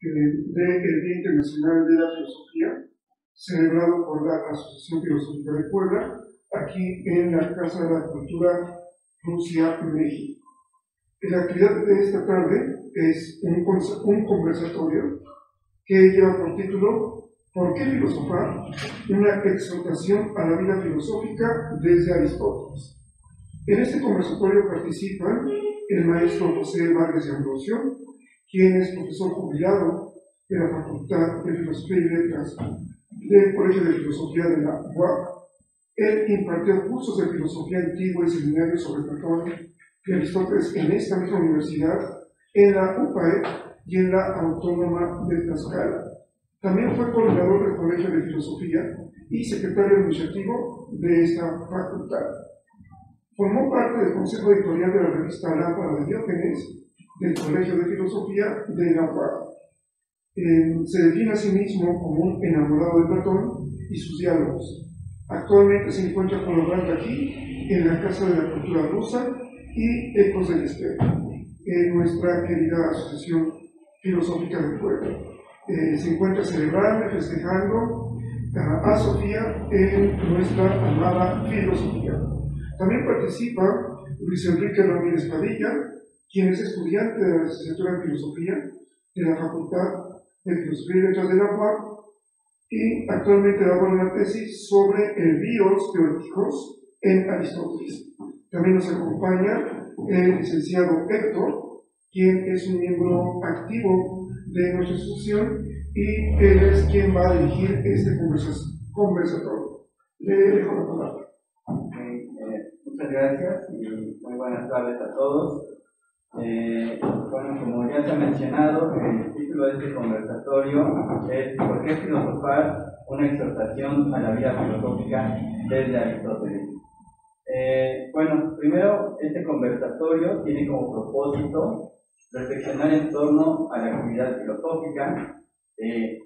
del Día Internacional de la Filosofía, celebrado por la Asociación Filosófica de Puebla, aquí en la Casa de la Cultura Rusia, México. La actividad de esta tarde es un conversatorio que lleva por título ¿Por qué filosofar? Una exhortación a la vida filosófica desde Aristóteles. En este conversatorio participan el maestro José Vargas de Ambrosio, quien es profesor jubilado de la Facultad de Filosofía y Letras del Colegio de Filosofía de la UAP. Él impartió cursos de filosofía antigua y seminarios sobre Platón y Aristóteles en esta misma universidad, en la UPAE y en la Autónoma de Tlaxcala. También fue coordinador del Colegio de Filosofía y secretario administrativo de esta facultad. Formó parte del consejo editorial de la revista Lámpara de Diógenes del Colegio de Filosofía de la UAP. Se define a sí mismo como un enamorado de Platón y sus diálogos. Actualmente se encuentra colaborando aquí en la Casa de la Cultura Rusa y Ecos del Espejo, en nuestra querida Asociación Filosófica de Puebla. Se encuentra celebrando y festejando a Sofía en nuestra amada filosofía. También participa Luis Enrique Ramírez Padilla, quien es estudiante de la licenciatura en Filosofía de la Facultad de Filosofía y Letras de la UAP y actualmente elabora una tesis sobre envíos teóricos en Aristóteles. También nos acompaña el licenciado Héctor, quien es un miembro activo de nuestra asociación y él es quien va a dirigir este conversatorio. Le dejo la palabra. Muchas gracias y muy buenas tardes a todos. Bueno, como ya se ha mencionado, el título de este conversatorio es ¿Por qué filosofar? Una exhortación a la vida filosófica desde Aristóteles. Bueno, primero, este conversatorio tiene como propósito reflexionar en torno a la actividad filosófica.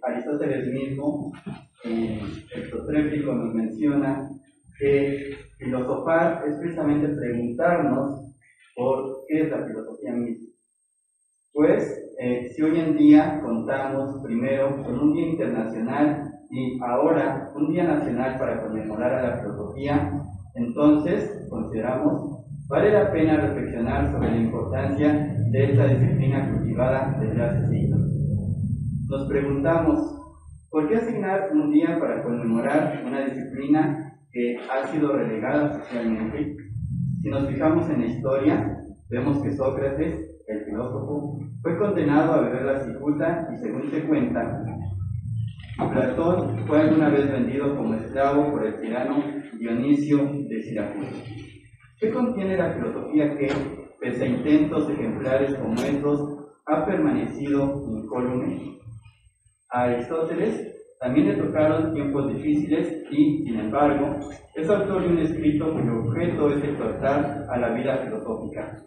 Aristóteles mismo, el protrépico, nos menciona que filosofar es precisamente preguntarnos por qué es la filosofía misma. Pues, si hoy en día contamos primero con un día internacional y ahora un día nacional para conmemorar a la filosofía, entonces consideramos vale la pena reflexionar sobre la importancia de esta disciplina cultivada desde hace siglos. Nos preguntamos, ¿por qué asignar un día para conmemorar una disciplina que ha sido relegada socialmente? Si nos fijamos en la historia, vemos que Sócrates, el filósofo, fue condenado a beber la cicuta y, según se cuenta, Platón fue alguna vez vendido como esclavo por el tirano Dionisio de Siracusa. ¿Qué contiene la filosofía que, pese a intentos ejemplares como estos, ha permanecido incólume? A Aristóteles también le tocaron tiempos difíciles y, sin embargo, es autor de un escrito cuyo objeto es exhortar a la vida filosófica.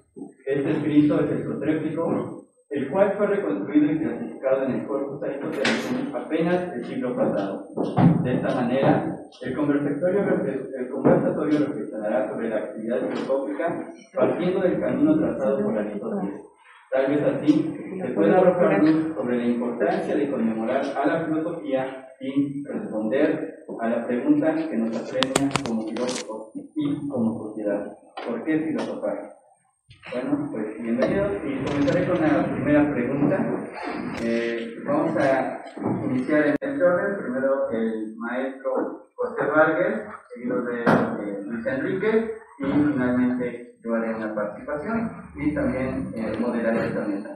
Este escrito es el Protrépico, el cual fue reconstruido y clasificado en el Corpus Aristotelicum apenas el siglo pasado. De esta manera, el conversatorio reflexionará sobre la actividad filosófica partiendo del camino trazado por Aristóteles. Tal vez así se pueda arrojar luz sobre la importancia de conmemorar a la filosofía y responder a la pregunta que nos apremia como filósofos y como sociedad. ¿Por qué filosofar? Bueno, pues bienvenidos y comenzaré con la primera pregunta. Vamos a iniciar en este orden. Primero el maestro José Vargas, seguido de Luis Enrique y finalmente yo haré una participación y también moderaré esta mesa.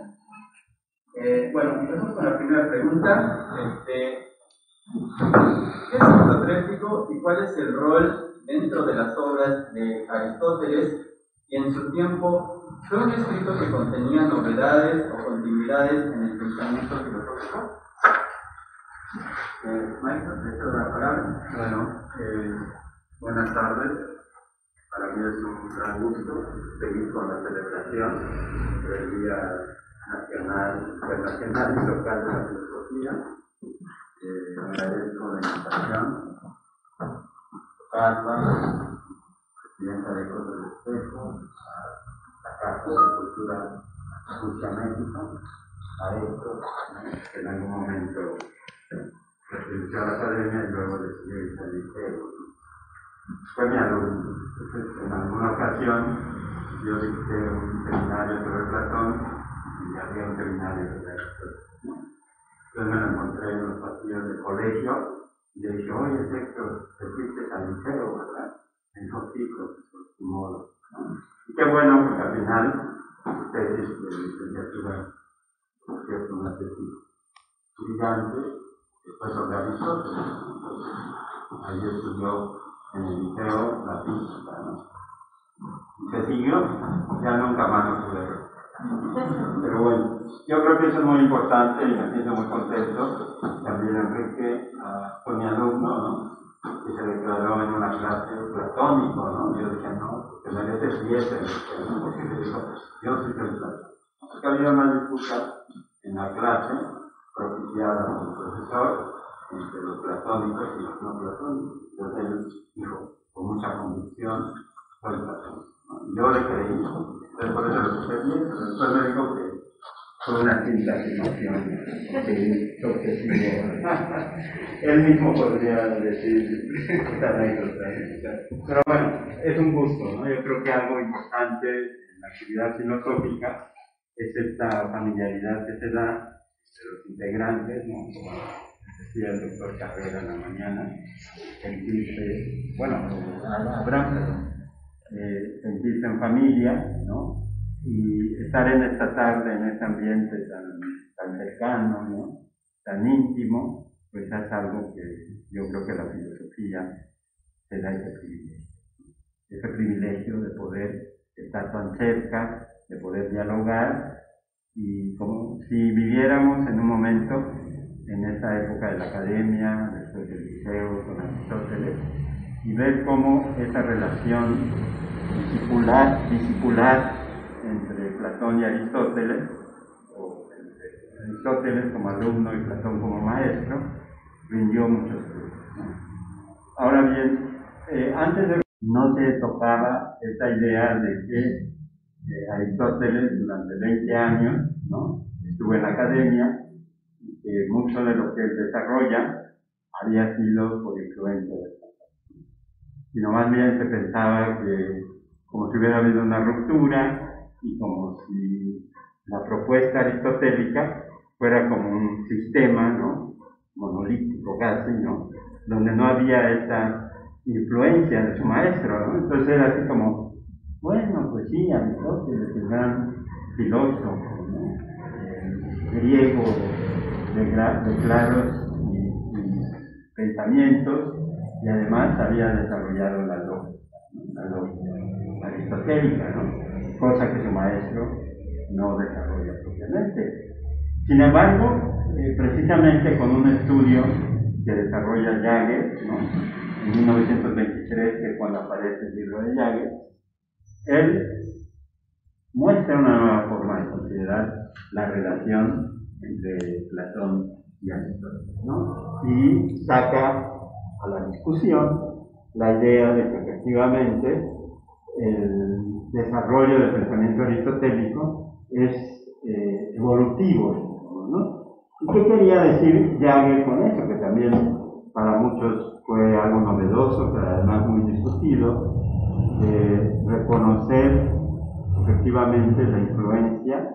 Bueno, empezamos con la primera pregunta. ¿Qué es el protrépico y cuál es el rol dentro de las obras de Aristóteles? Y en su tiempo, ¿fue un escrito que contenía novedades o continuidades en el pensamiento filosófico? Maestro, te cedo la palabra. Bueno, buenas tardes. Para mí es un gran gusto seguir con la celebración del Día Nacional, Internacional y Local de la Filosofía. Agradezco la invitación. Alba, presidenta de Ecos del Espejo, a la Casa de la Cultura Rusia México, maestros, ¿no? Que en algún momento perteneció a la academia y luego decidió irse al liceo. Fue mi alumno. Entonces, en alguna ocasión yo dicté un seminario sobre Platón y había un seminario sobre Aristóteles. Entonces me lo encontré en los pasillos del colegio y le dije, oye, Héctor, te fuiste al liceo, ¿verdad? Me dijo, sí, profesor, de modo. Y qué bueno, porque al final, su tesis de licenciatura, por cierto, una tesis brillante, fue sobre Aristóteles. Ahí estudió en el liceo la física, ¿no? Y se siguió, ya nunca más lo pude ver. Pero bueno, yo creo que eso es muy importante y me siento muy contento. También Enrique fue mi alumno, ¿no? Que se declaró en una clase platónico, ¿no? Yo dije, no, que merece 10 Enrique, ¿no? Porque le dijo, yo sí soy platónico. Porque había una disputa en la clase, propiciada por el profesor, entre los platónicos y los no platónicos. Entonces él dijo, con mucha convicción, soy platónico. Yo le creí, entonces por eso lo supe bien, pero después me dijo que fue una quinta afirmación de objetivo. Él mismo podría decir esta anécdota. Pero bueno, es un gusto, ¿no? Yo creo que algo importante en la actividad filosófica es esta familiaridad que se da entre los integrantes, ¿no? Como decía el doctor Carrera en la mañana, sentirse, bueno, Abraham, perdón. Sentirse en familia, ¿no? Y estar en esta tarde, en este ambiente tan cercano, ¿no? Tan íntimo, pues es algo que yo creo que la filosofía te da ese privilegio de poder estar tan cerca, de poder dialogar, y como si viviéramos en un momento, en esa época de la academia, después del liceo con Aristóteles, y ver cómo esa relación discipular entre Platón y Aristóteles, o entre Aristóteles como alumno y Platón como maestro, rindió muchos frutos, ¿no? Ahora bien, antes de no se tocaba esta idea de que Aristóteles durante 20 años, ¿no? Estuvo en la academia y que mucho de lo que él desarrolla había sido por influencia de Platón, sino más bien se pensaba que como si hubiera habido una ruptura y como si la propuesta aristotélica fuera como un sistema, ¿no? Monolítico casi, ¿no? Donde no había esa influencia de su maestro, ¿no? Entonces era así como, bueno, pues sí, Aristóteles, el gran filósofo, ¿no? Griego de claros y pensamientos, y además había desarrollado la lógica aristotélica, ¿no? Cosa que su maestro no desarrolla propiamente. Sin embargo, precisamente con un estudio que desarrolla Jagger, ¿no? En 1923, que es cuando aparece el libro de Jagger, él muestra una nueva forma de considerar la relación entre Platón y Aristóteles, ¿no? Y saca a la discusión la idea de que efectivamente el desarrollo del pensamiento aristotélico es evolutivo, ¿no? ¿Y qué quería decir Jagger con eso? Que también para muchos fue algo novedoso, pero además muy discutido, reconocer efectivamente la influencia,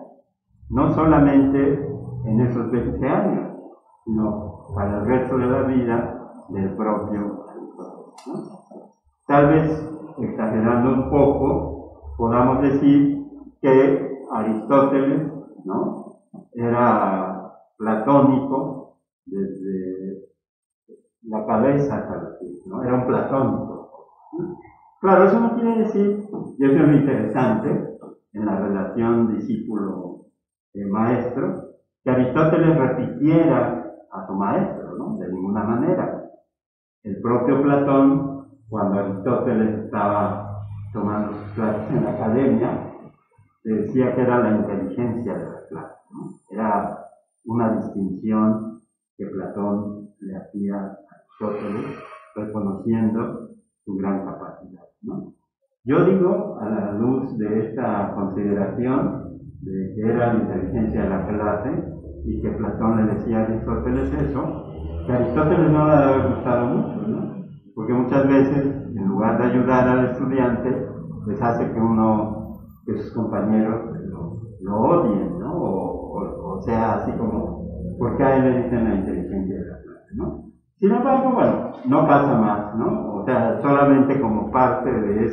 no solamente en esos 20 años, sino para el resto de la vida del propio Aristóteles, ¿no? Tal vez, exagerando un poco, podamos decir que Aristóteles, ¿no? Era platónico desde la cabeza hasta los pies, ¿no? Era un platónico, ¿no? Claro, eso no quiere decir, y eso es lo interesante en la relación discípulo-maestro, que Aristóteles repitiera a su maestro, ¿no? De ninguna manera. El propio Platón, cuando Aristóteles estaba tomando sus clases en la academia, decía que era la inteligencia de las clases, ¿no? Era una distinción que Platón le hacía a Aristóteles, reconociendo su gran capacidad, ¿no? Yo digo, a la luz de esta consideración de que era la inteligencia de la clase, y que Platón le decía a Aristóteles eso, que a Aristóteles no le había gustado mucho, ¿no? Porque muchas veces, en lugar de ayudar al estudiante, les hace que sus compañeros lo odien, ¿no? O sea, así como, ¿por qué a él le dicen la inteligencia de la clase, ¿no? Sin embargo, bueno, no pasa más, ¿no? O sea, solamente como parte de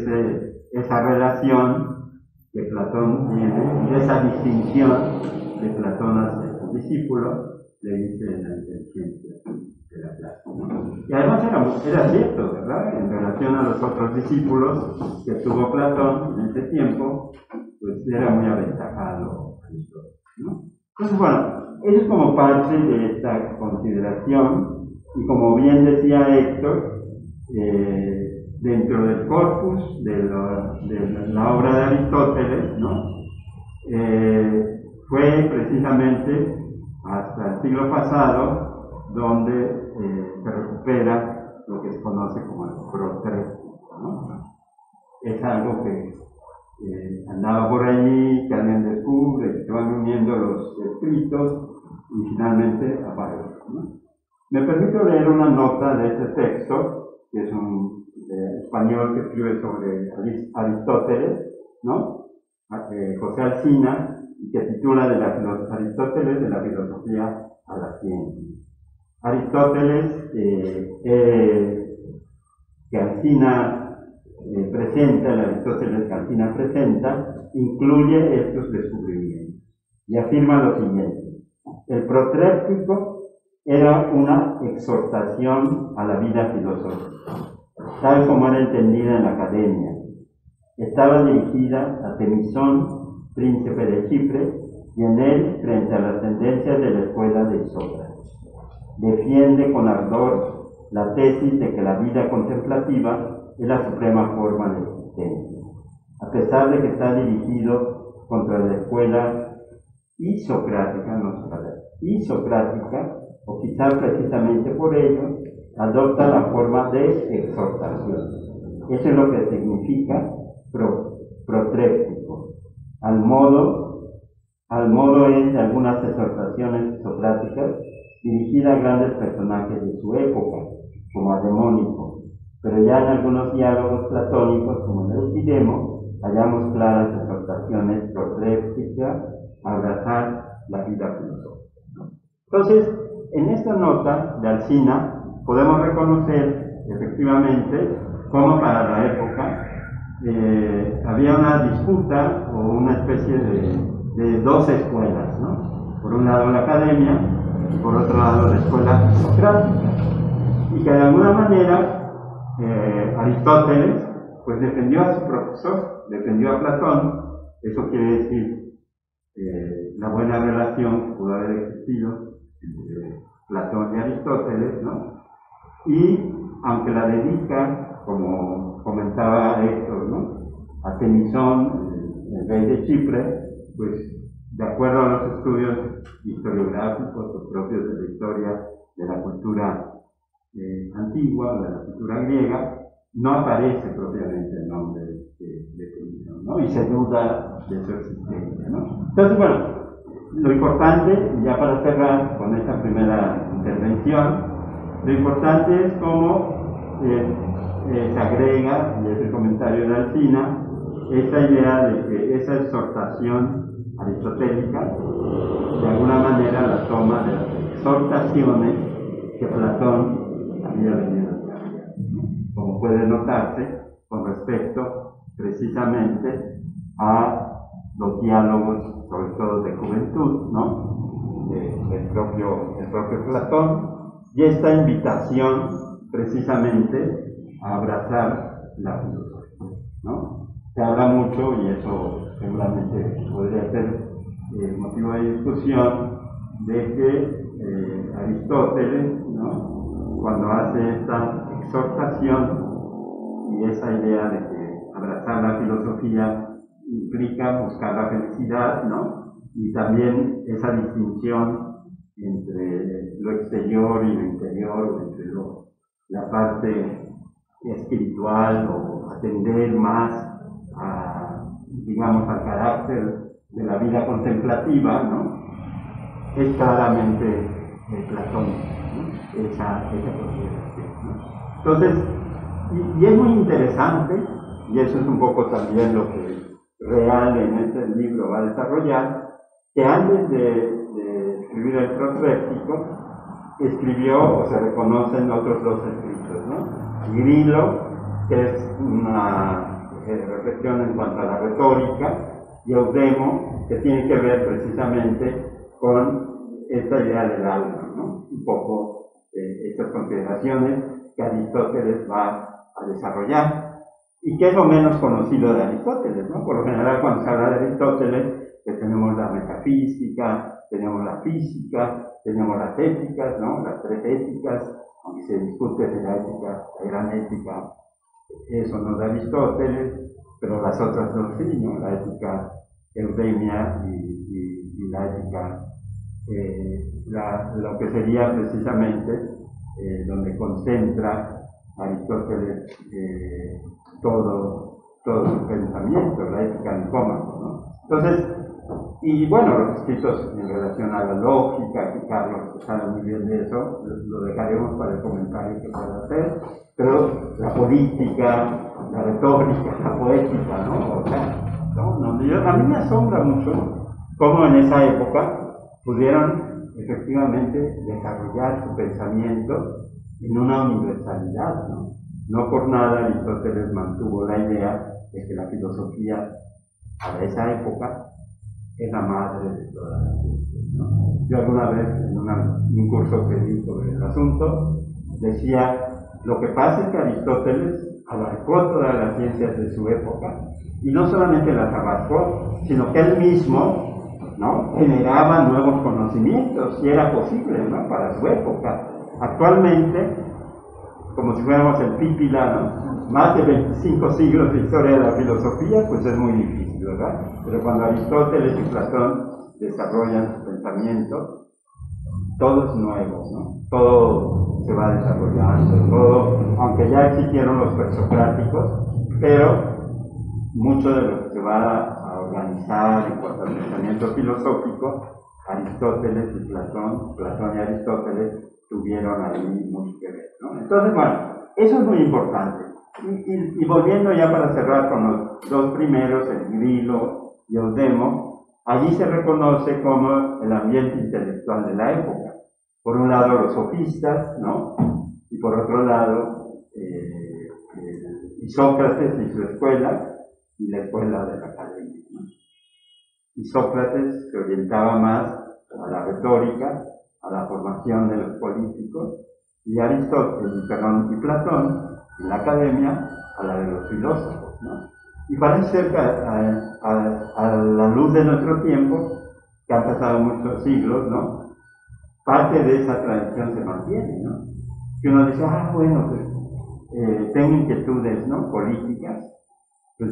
esa relación que Platón tiene, de esa distinción de Platón hacia su discípulo, le dice la inteligencia de la clase, ¿no? Y además era cierto, ¿verdad? En relación a los otros discípulos que tuvo Platón en ese tiempo, pues era muy aventajado Aristóteles, ¿no? Entonces, bueno, eso es como parte de esta consideración, y como bien decía Héctor, dentro del corpus de la obra de Aristóteles, ¿no? Fue precisamente hasta el siglo pasado donde se recupera lo que se conoce como el protréstico, ¿no? Es algo que andaba por allí, que alguien descubre, que se van uniendo los escritos y finalmente aparece, ¿no? Me permito leer una nota de este texto, que es un español que escribe sobre Aristóteles, ¿no? José Alsina, y que titula Aristóteles de la filosofía a la ciencia. Aristóteles, que Alsina presenta, el Aristóteles que Alsina presenta, incluye estos descubrimientos y afirma lo siguiente: el protréstico era una exhortación a la vida filosófica, tal como era entendida en la academia. Estaba dirigida a Temisón, príncipe de Chipre, y en él frente a las tendencias de la escuela de Sócrates. Defiende con ardor la tesis de que la vida contemplativa es la suprema forma de existencia, a pesar de que está dirigido contra la escuela isocrática, o quizá precisamente por ello, adopta la forma de exhortación. Eso es lo que significa protréstico. Al modo es de algunas exhortaciones socráticas dirigidas a grandes personajes de su época, como a Demónico, pero ya en algunos diálogos platónicos, como en el Eutidemo, hallamos claras exhortaciones protrépticas a abrazar la vida filosófica, ¿no? Entonces, en esta nota de Alsina podemos reconocer efectivamente cómo para la época había una disputa o una especie de dos escuelas, ¿no? Por un lado la academia y por otro lado la escuela socrática, y que de alguna manera Aristóteles pues defendió a su profesor, defendió a Platón. Eso quiere decir la buena relación que pudo haber existido entre Platón y Aristóteles, ¿no? Y aunque la dedica, como comentaba Héctor, ¿no?, a Temisón, el rey de Chipre, pues de acuerdo a los estudios historiográficos o propios de la historia de la cultura antigua, de la cultura griega, no aparece propiamente el nombre de Temisón, ¿no? Y se duda de su existencia, ¿no? Entonces, bueno, lo importante, ya para cerrar con esta primera intervención, lo importante es cómo se agrega, y es el comentario de Alsina, esta idea de que esa exhortación aristotélica de alguna manera la toma de las exhortaciones que Platón había venido a cambiar, ¿no? Como puede notarse con respecto precisamente a los diálogos, sobre todo de juventud, ¿no?, del propio Platón, y esta invitación precisamente a abrazar la filosofía, ¿no? Se habla mucho, y eso seguramente podría ser motivo de discusión, de que Aristóteles, ¿no?, cuando hace esta exhortación y esa idea de que abrazar la filosofía implica buscar la felicidad, ¿no?, y también esa distinción entre lo exterior y lo interior, entre la parte espiritual, o atender más a, digamos, al carácter de la vida contemplativa, ¿no?, es claramente platónica, ¿no? esa consideración, ¿no? Entonces, y es muy interesante, y eso es un poco también lo que Real en este libro va a desarrollar, que antes de escribir el Protréptico, escribió, o se reconocen otros dos escritos, ¿no? Grillo, que es una reflexión en cuanto a la retórica, y Eudemo, que tiene que ver precisamente con esta idea del alma, ¿no? Un poco estas consideraciones que Aristóteles va a desarrollar, y que es lo menos conocido de Aristóteles, ¿no? Por lo general, cuando se habla de Aristóteles, que tenemos la metafísica, tenemos la física, tenemos las éticas, ¿no? Las tres éticas, aunque se discute si la ética, la gran ética, eso no es de Aristóteles, pero las otras dos sí, ¿no? La ética eudemia y la ética, lo que sería precisamente donde concentra Aristóteles todo su pensamiento, la ética nicómaco, ¿no? Entonces, y bueno, los escritos en relación a la lógica, que Carlos sabe muy bien de eso, lo dejaremos para el comentario que pueda hacer, pero la política, la retórica, la poética, ¿no? O sea, a mí me asombra mucho cómo en esa época pudieron efectivamente desarrollar su pensamiento en una universalidad, ¿no? No por nada Aristóteles mantuvo la idea de que la filosofía para esa época es la madre de todas las ciencias, ¿no? Yo alguna vez en un curso que di sobre el asunto decía, lo que pasa es que Aristóteles abarcó todas las ciencias de su época, y no solamente las abarcó, sino que él mismo, ¿no?, generaba nuevos conocimientos, y era posible, ¿no?, para su época. Actualmente, como si fuéramos el Pípila, ¿no?, más de 25 siglos de historia de la filosofía, pues es muy difícil, ¿verdad? Pero cuando Aristóteles y Platón desarrollan su pensamiento, todo es nuevo, ¿no? Todo se va desarrollando, todo, aunque ya existieron los presocráticos, pero mucho de lo que se va a organizar en cuanto al pensamiento filosófico, Aristóteles y Platón y Aristóteles tuvieron ahí mucho que ver, ¿no? Entonces, bueno, eso es muy importante. Y volviendo ya para cerrar con los dos primeros, el Grillo y Eudemo, allí se reconoce como el ambiente intelectual de la época. Por un lado los sofistas, ¿no?, y por otro lado Isócrates y su escuela, y la escuela de la academia, ¿no? Isócrates se orientaba más a la retórica, a la formación de los políticos, y y Platón en la academia a la de los filósofos, ¿no? Y parece ser que a la luz de nuestro tiempo, que han pasado muchos siglos, ¿no?, parte de esa tradición se mantiene, ¿no? Que uno dice, bueno, pues tengo inquietudes, ¿no?, políticas, pues,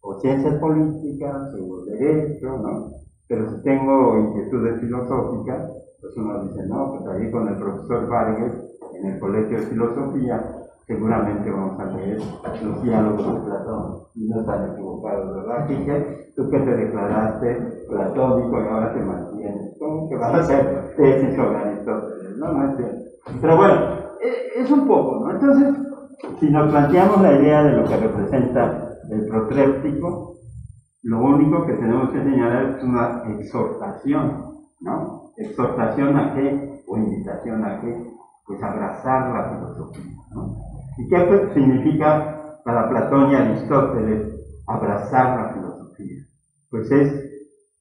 o ciencias políticas, o derecho, ¿no? Pero si tengo inquietudes filosóficas, pues uno dice, no, pues ahí con el profesor Vargas, en el Colegio de Filosofía, seguramente vamos a leer los diálogos de Platón, y no están equivocados, ¿verdad? Quique, tú que te declaraste platónico y ahora te mantienes, ¿cómo que vas a hacer tesis sobre Aristóteles? No es cierto. Pero bueno, es un poco, ¿no? Entonces, si nos planteamos la idea de lo que representa el Protréptico, lo único que tenemos que señalar es una exhortación, ¿no? ¿Exhortación a qué? ¿O invitación a qué? Pues abrazar la filosofía, ¿no? ¿Y qué significa para Platón y Aristóteles abrazar la filosofía? Pues es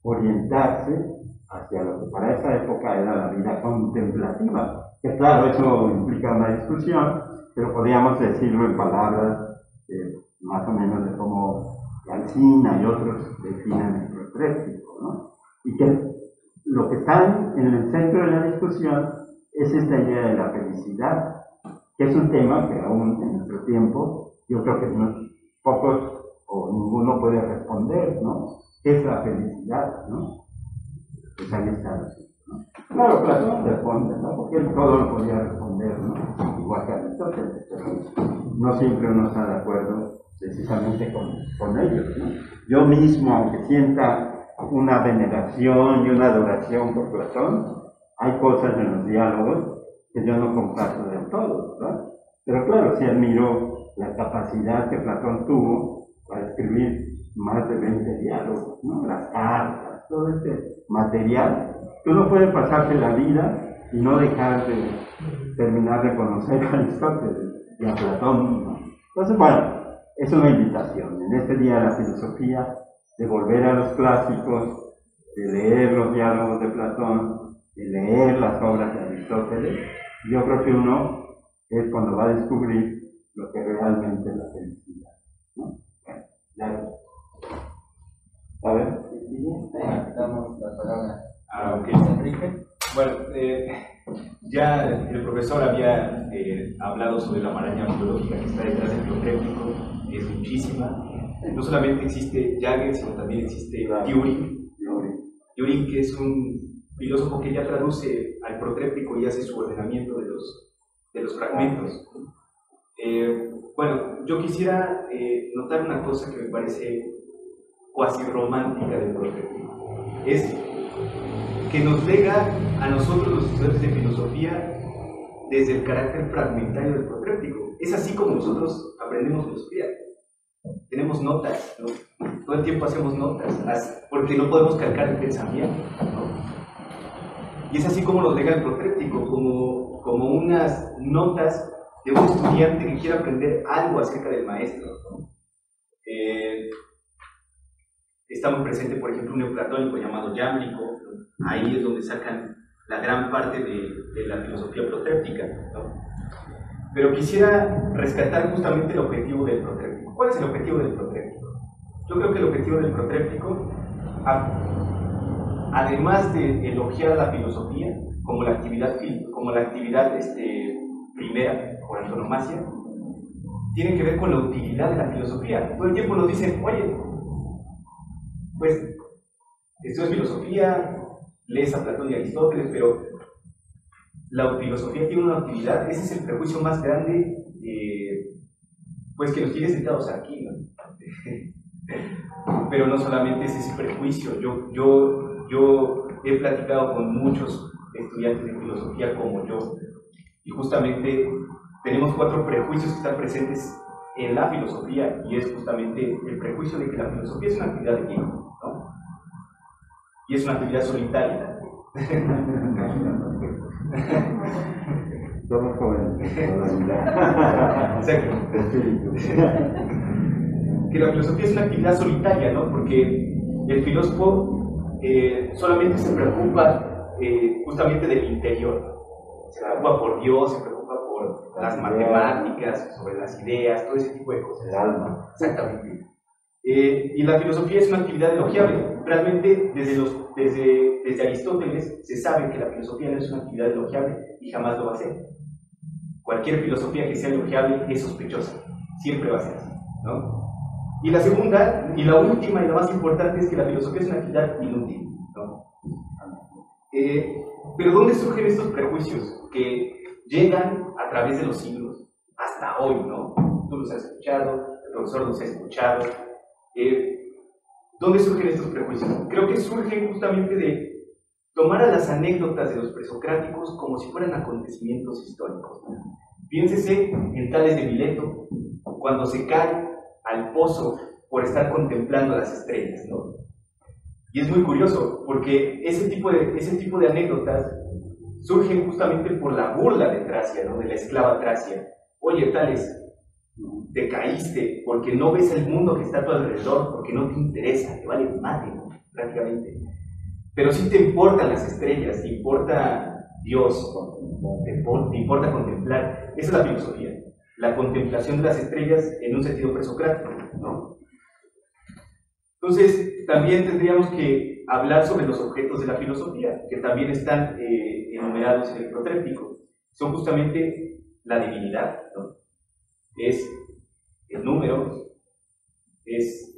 orientarse hacia lo que para esa época era la vida contemplativa, que claro, eso implica una discusión, pero podríamos decirlo en palabras más o menos de cómo Alcina y otros definen el Protréptico, ¿no? Y que lo que está en el centro de la discusión es esta idea de la felicidad, que es un tema que aún en nuestro tiempo yo creo que pocos o ninguno puede responder, ¿no? ¿Qué es la felicidad, no? Pues ahí está, ¿no? Claro, Platón responde, ¿no? Porque él todo lo podía responder, ¿no? Igual que Aristóteles, pero no siempre uno está de acuerdo precisamente con ellos, ¿no? Yo mismo, aunque sienta una veneración y una adoración por Platón, hay cosas en los diálogos que yo no comparto del todo, ¿verdad? Pero claro, sí admiro la capacidad que Platón tuvo para escribir más de 20 diálogos, ¿no? Las cartas, todo este material. Tú no puedes pasarte la vida y no dejar de terminar de conocer a Aristóteles y a Platón, ¿no? Entonces, bueno, es una invitación en este día de la filosofía de volver a los clásicos, de leer los diálogos de Platón, de leer las obras de Aristóteles. Yo creo que uno es cuando va a descubrir lo que realmente es la felicidad, ¿no? Bueno, ya. A ver, Damos la palabra a a Enrique. Bueno, ya el profesor había hablado sobre la maraña biológica que está detrás del protrépico, es muchísima. No solamente existe Jagger, sino también existe Turing. Turing, que es un filósofo que ya traduce al protrépico y hace su ordenamiento de los fragmentos. Bueno, yo quisiera notar una cosa que me parece cuasi romántica del protrépico. Es que nos lega a nosotros los estudiantes de filosofía desde el carácter fragmentario del protrépico. Es así como nosotros aprendemos filosofía. Tenemos notas, ¿no? Todo el tiempo hacemos notas, porque no podemos calcar el pensamiento, ¿no? Y es así como nos lega el protrépico, como unas notas de un estudiante que quiere aprender algo acerca del maestro, ¿no? Está muy presente, por ejemplo, un neoplatónico llamado Yámblico, ¿no? Ahí es donde sacan la gran parte de la filosofía protrépica, ¿no? Pero quisiera rescatar justamente el objetivo del protrépico. ¿Cuál es el objetivo del protrépico? Yo creo que el objetivo del protrépico, además de elogiar la filosofía como la actividad primera, por antonomasia, tiene que ver con la utilidad de la filosofía. Todo el tiempo nos dicen, oye, pues, esto es filosofía, lees a Platón y a Aristóteles, pero la filosofía tiene una utilidad. Ese es el prejuicio más grande, pues, que nos tiene sentados aquí, ¿no? Pero no solamente es ese prejuicio. Yo he platicado con muchos estudiantes de filosofía como yo, y justamente tenemos 4 prejuicios que están presentes en la filosofía, y es justamente el prejuicio de que la filosofía es una actividad de viejo, ¿no? Y es una actividad solitaria. somos jóvenes. Exacto. Que la filosofía es una actividad solitaria, ¿no? Porque el filósofo solamente se preocupa justamente del interior. Se preocupa por Dios, se preocupa por las matemáticas, sobre las ideas, todo ese tipo de cosas. El alma. Exactamente. Y la filosofía es una actividad elogiable. Realmente, desde Aristóteles se sabe que la filosofía no es una actividad elogiable y jamás lo va a ser. Cualquier filosofía que sea elogiable es sospechosa. Siempre va a ser así, ¿no? Y la segunda, y la última y la más importante, es que la filosofía es una actividad inútil, ¿no? Pero ¿dónde surgen estos prejuicios que llegan a través de los siglos hasta hoy, ¿no? Tú los has escuchado, el profesor los ha escuchado. ¿Dónde surgen estos prejuicios? Creo que surgen justamente de tomar a las anécdotas de los presocráticos como si fueran acontecimientos históricos, ¿no? Piénsese en Tales de Mileto, cuando se cae al pozo por estar contemplando las estrellas, ¿no? Y es muy curioso, porque ese tipo de anécdotas surgen justamente por la burla de Tracia, ¿no? De la esclava Tracia. Oye, Tales, te caíste porque no ves el mundo que está a tu alrededor, porque no te interesa, te vale madre, ¿no? Prácticamente. Pero sí te importan las estrellas, te importa Dios, te importa contemplar. Esa es la filosofía, la contemplación de las estrellas en un sentido presocrático, ¿no? Entonces, también tendríamos que hablar sobre los objetos de la filosofía, que también están enumerados en el protrépico. Son justamente la divinidad, ¿no? Es el número, es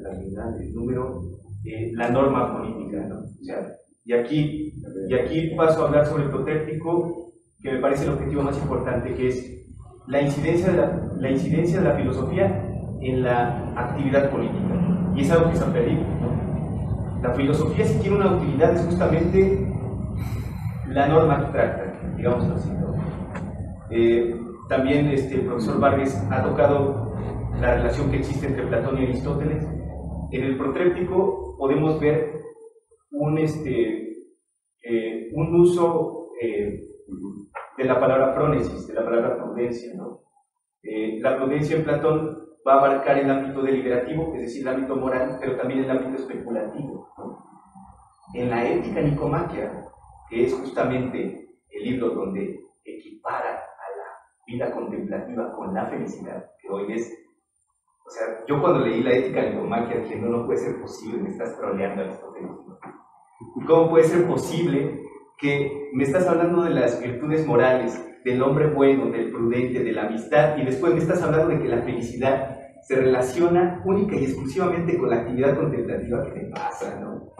la divinidad, el número, la norma política, ¿no? O sea, y aquí paso a hablar sobre el protrépico, que me parece el objetivo más importante, que es la incidencia de la filosofía en la actividad política. y es algo que se ha perdido, ¿no? La filosofía, si tiene una utilidad, es justamente la norma abstracta, digamos así, ¿no? También el profesor Vargas ha tocado la relación que existe entre Platón y Aristóteles. En el Protréptico podemos ver un uso de la palabra frónesis, de la palabra prudencia, ¿no? La prudencia en Platón va a abarcar el ámbito deliberativo, es decir, el ámbito moral, pero también el ámbito especulativo, ¿no? En la Ética Nicomaquia, que es justamente el libro donde equipara a la vida contemplativa con la felicidad, que hoy es, o sea, yo cuando leí la Ética Nicomaquia dije, no puede ser posible, me estás troleando, Aristóteles. ¿Cómo puede ser posible que me estás hablando de las virtudes morales, del hombre bueno, del prudente, de la amistad, y después me estás hablando de que la felicidad se relaciona única y exclusivamente con la actividad contemplativa? ¿Qué te pasa, no?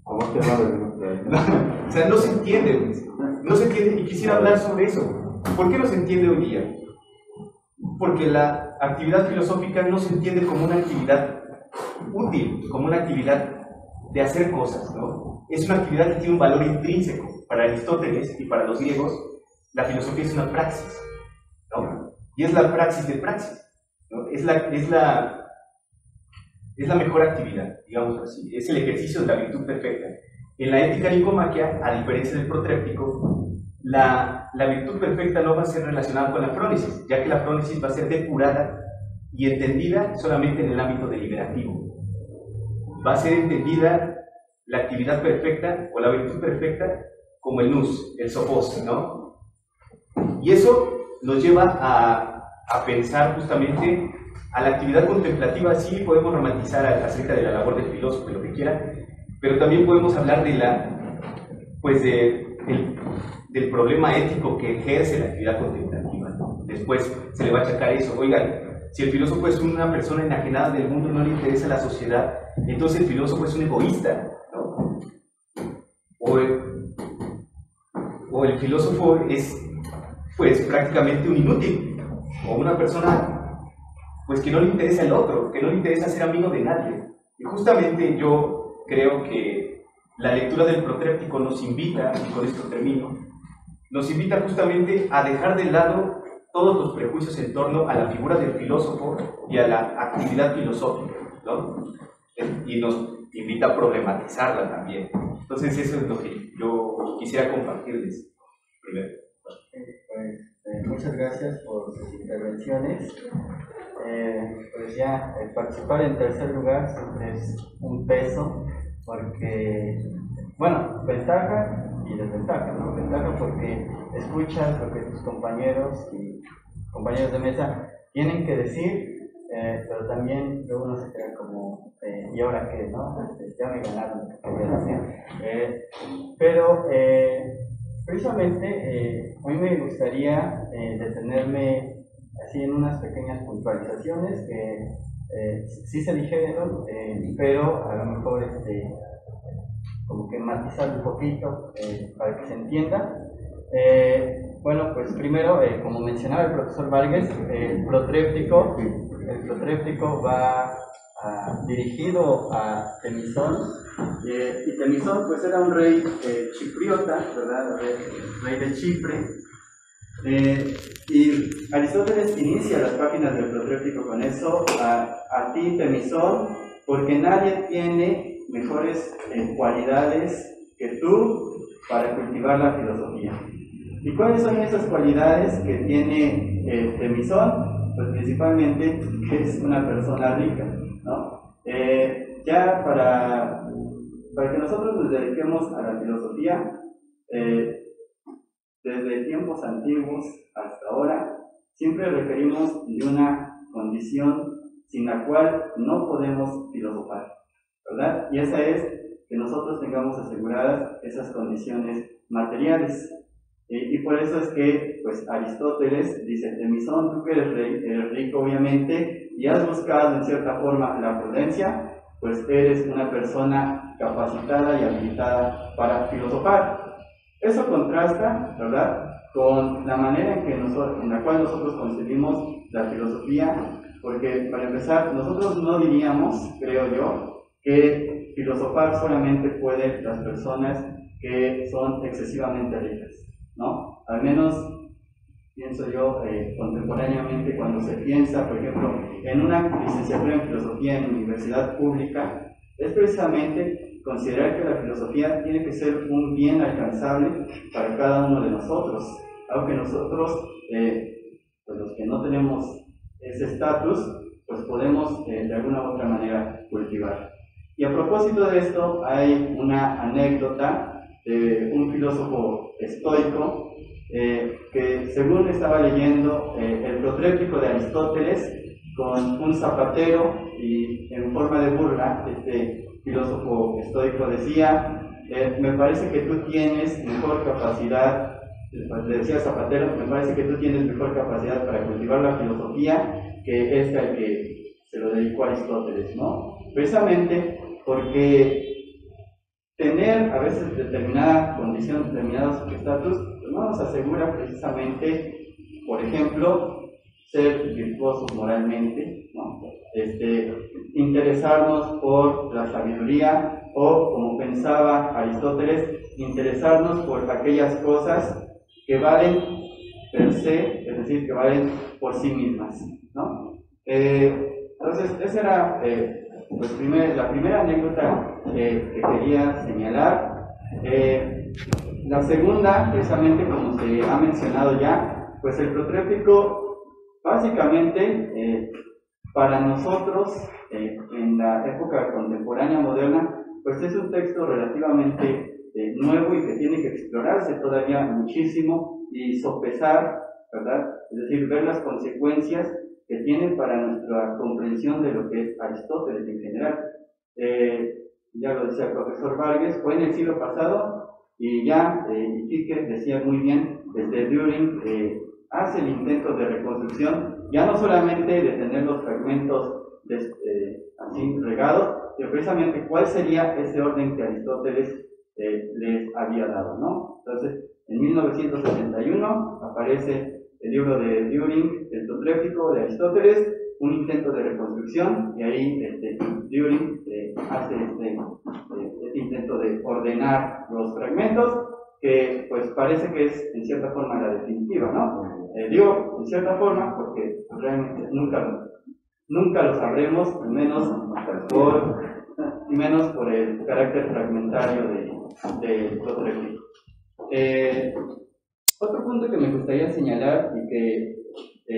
¿Cómo se llama? O sea, no se entiende, pues. No se entiende, y quisiera hablar sobre eso. ¿Por qué no se entiende hoy día? Porque la actividad filosófica no se entiende como una actividad útil, como una actividad de hacer cosas, ¿no? Es una actividad que tiene un valor intrínseco. Para Aristóteles y para los griegos, la filosofía es una praxis, ¿no? Y es la praxis de praxis, ¿no? Es la mejor actividad, digamos así. Es el ejercicio de la virtud perfecta. En la Ética Nicomaquia, a diferencia del Protréptico, la virtud perfecta no va a ser relacionada con la frónesis, ya que la frónesis va a ser depurada y entendida solamente en el ámbito deliberativo. Va a ser entendida la actividad perfecta o la virtud perfecta como el nous, el sopos, ¿no? Y eso nos lleva a pensar justamente a la actividad contemplativa. Sí, podemos romantizar acerca de la labor del filósofo y lo que quiera, pero también podemos hablar de del problema ético que ejerce la actividad contemplativa, ¿no? Después se le va a achacar eso. Oigan, si el filósofo es una persona enajenada del mundo y no le interesa la sociedad, entonces el filósofo es un egoísta, ¿no? O el filósofo es, pues, prácticamente un inútil, o una persona, pues, que no le interesa el otro, que no le interesa ser amigo de nadie. Y justamente yo creo que la lectura del Protréptico nos invita, y con esto termino, nos invita justamente a dejar de lado todos los prejuicios en torno a la figura del filósofo y a la actividad filosófica, ¿no? Y nos invita a problematizarla también. Entonces eso es lo que yo quisiera compartirles primero. Muchas gracias por sus intervenciones. Pues ya, participar en tercer lugar es un peso, porque, bueno, ventaja y desventaja, ¿no? Ventaja porque escuchas lo que tus compañeros y compañeros de mesa tienen que decir, pero también luego uno se queda como, ¿y ahora qué, no? Ya me ganaron lo que quería decir. Pero precisamente a mí me gustaría detenerme así en unas pequeñas puntualizaciones que sí se dijeron, pero a lo mejor como que matizar un poquito para que se entienda. Bueno, pues primero, como mencionaba el profesor Vargas, el Protréptico va dirigido a Temisón, y Temisón pues era un rey chipriota, ¿verdad? Rey de Chipre. Y Aristóteles inicia las páginas del Protréptico con eso: a ti, Temisón, porque nadie tiene mejores cualidades que tú para cultivar la filosofía. ¿Y cuáles son esas cualidades que tiene Temisón? Pues principalmente que es una persona rica, ¿no? Ya para que nosotros nos dediquemos a la filosofía, desde tiempos antiguos hasta ahora, siempre requerimos de una condición sin la cual no podemos filosofar, ¿verdad? Y esa es que nosotros tengamos aseguradas esas condiciones materiales. Y por eso es que, pues, Aristóteles dice: Temisón, tú que eres rico obviamente, y has buscado en cierta forma la prudencia, pues eres una persona capacitada y habilitada para filosofar. Eso contrasta, ¿verdad?, con la manera en la cual nosotros concebimos la filosofía porque para empezar, nosotros no diríamos, creo yo, que filosofar solamente pueden las personas que son excesivamente ricas, ¿no? Al menos pienso yo contemporáneamente, cuando se piensa, por ejemplo, en una licenciatura en filosofía en universidad pública, es precisamente considerar que la filosofía tiene que ser un bien alcanzable para cada uno de nosotros, aunque nosotros, pues los que no tenemos ese estatus, pues podemos de alguna u otra manera cultivar. Y a propósito de esto, hay una anécdota de un filósofo estoico que, según estaba leyendo el Protréptico de Aristóteles, con un zapatero, y en forma de burla, este filósofo estoico decía: me parece que tú tienes mejor capacidad, le decía Zapatero, me parece que tú tienes mejor capacidad para cultivar la filosofía que este al que se lo dedicó Aristóteles, ¿no? Precisamente porque tener a veces determinada condición, determinados estatus, pues no nos asegura precisamente, por ejemplo, ser virtuosos moralmente, ¿no? Interesarnos por la sabiduría, o, como pensaba Aristóteles, interesarnos por aquellas cosas que valen per se, es decir, que valen por sí mismas, ¿no? Entonces, esa era la primera anécdota que quería señalar. La segunda, precisamente como se ha mencionado ya, pues el Protréptico, básicamente, para nosotros, en la época contemporánea moderna, pues es un texto relativamente nuevo y que tiene que explorarse todavía muchísimo y sopesar, ¿verdad? Es decir, ver las consecuencias que tiene para nuestra comprensión de lo que es Aristóteles en general. Ya lo decía el profesor Vargas, fue en el siglo pasado, y ya Iquique decía muy bien, desde Dühring hace el intento de reconstrucción, ya no solamente de tener los fragmentos así regados, sino precisamente cuál sería ese orden que Aristóteles les había dado, ¿no? Entonces, en 1971 aparece el libro de Dühring, el Protréptico de Aristóteles, un intento de reconstrucción, y ahí Dühring hace este intento de ordenar los fragmentos, que pues parece que es en cierta forma la definitiva, ¿no? Digo en cierta forma porque realmente nunca lo sabremos, y menos por el carácter fragmentario del Protréptico. Otro punto que me gustaría señalar y que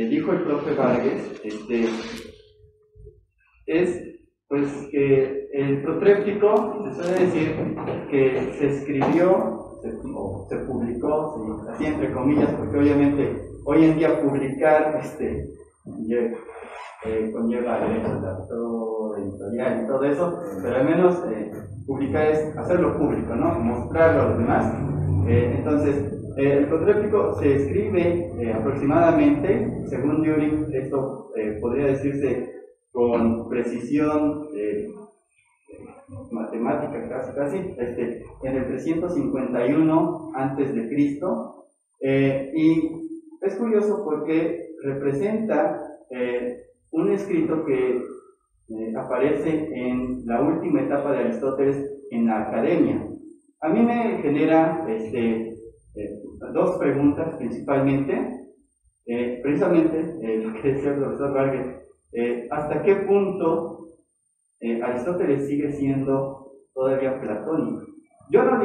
dijo el profe Vargas es pues que el Protréptico, se suele decir que se escribió, se publicó, así entre comillas, porque obviamente hoy en día publicar conlleva derechos de autor, editorial y todo eso, pero al menos publicar es hacerlo público, ¿no? Mostrarlo a los demás. Entonces, el Protréptico se escribe aproximadamente, según Dühring, esto podría decirse con precisión matemática casi, en el 351 antes de Cristo, y es curioso porque representa un escrito que aparece en la última etapa de Aristóteles en la academia. A mí me genera dos preguntas principalmente, precisamente lo que decía el profesor Vargas, ¿hasta qué punto Aristóteles sigue siendo todavía platónico? Yo no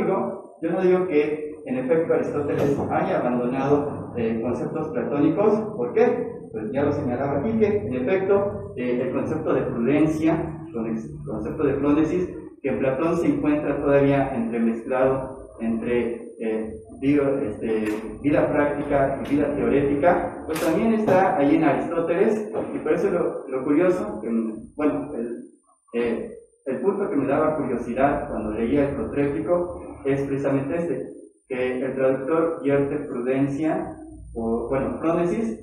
digo que en efecto Aristóteles haya abandonado conceptos platónicos. ¿Por qué? Pues ya lo señalaba aquí, que en efecto el concepto de prudencia con el concepto de prónesis, que en Platón se encuentra todavía entremezclado entre vida práctica y vida teorética, pues también está ahí en Aristóteles. Y por eso lo curioso, el punto que me daba curiosidad cuando leía el Protréptico es precisamente que el traductor vierte prudencia, prónesis,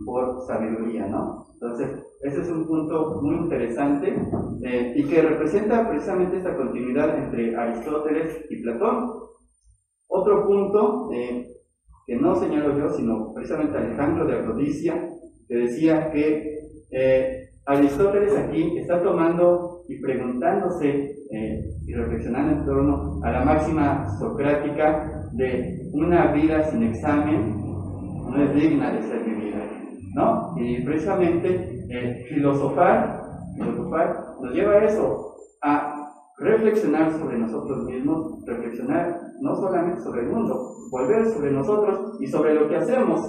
por sabiduría, ¿no? Entonces, ese es un punto muy interesante y que representa precisamente esta continuidad entre Aristóteles y Platón. Otro punto que no señalo yo, sino precisamente Alejandro de Rodicia, que decía que Aristóteles aquí está tomando y preguntándose y reflexionando en torno a la máxima socrática de una vida sin examen no es digna de ser vivida, ¿no? Y precisamente filosofar nos lleva a eso, a reflexionar sobre nosotros mismos, reflexionar no solamente sobre el mundo, volver sobre nosotros y sobre lo que hacemos.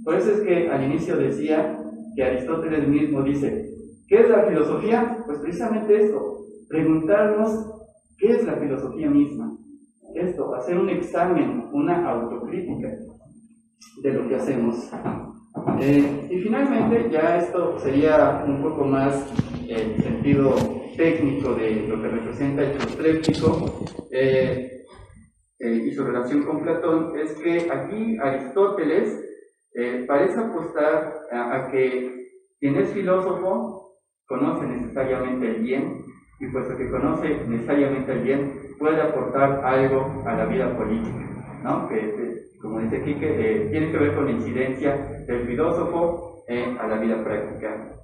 Por eso es que al inicio decía que Aristóteles mismo dice, ¿qué es la filosofía? Pues precisamente esto, preguntarnos qué es la filosofía misma. Esto, hacer un examen, una autocrítica de lo que hacemos. Y finalmente, ya esto sería un poco más el sentido técnico de lo que representa el protréptico y su relación con Platón, es que aquí Aristóteles parece apostar a que quien es filósofo conoce necesariamente el bien, y puesto que conoce necesariamente el bien, puede aportar algo a la vida política, ¿no? Que como dice Quique, tiene que ver con la incidencia del filósofo a la vida práctica.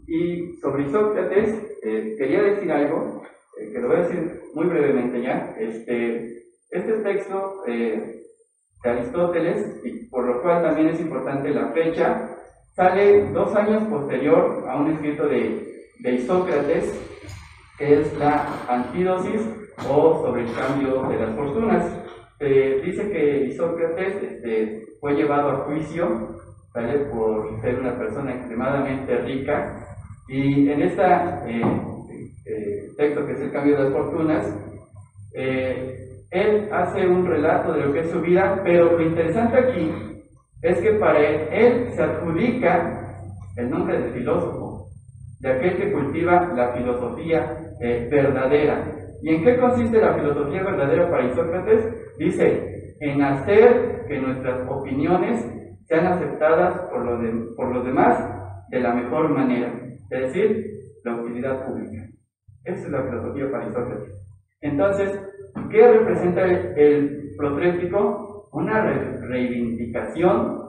Y sobre Sócrates, quería decir algo, que lo voy a decir muy brevemente ya. Este texto de Aristóteles, y por lo cual también es importante la fecha, sale 2 años posterior a un escrito de Isócrates, que es la Antídosis o sobre el cambio de las fortunas. Dice que Isócrates fue llevado a juicio, ¿vale?, por ser una persona extremadamente rica, y en este texto que es el cambio de las fortunas, él hace un relato de lo que es su vida, pero lo interesante aquí es que para él se adjudica el nombre de filósofo, de aquel que cultiva la filosofía verdadera. ¿Y en qué consiste la filosofía verdadera para Isócrates? Dice, en hacer que nuestras opiniones sean aceptadas por los demás de la mejor manera, es decir, la utilidad pública. Esa es la filosofía para Isócrates. Entonces, ¿qué representa el protréptico? Una reivindicación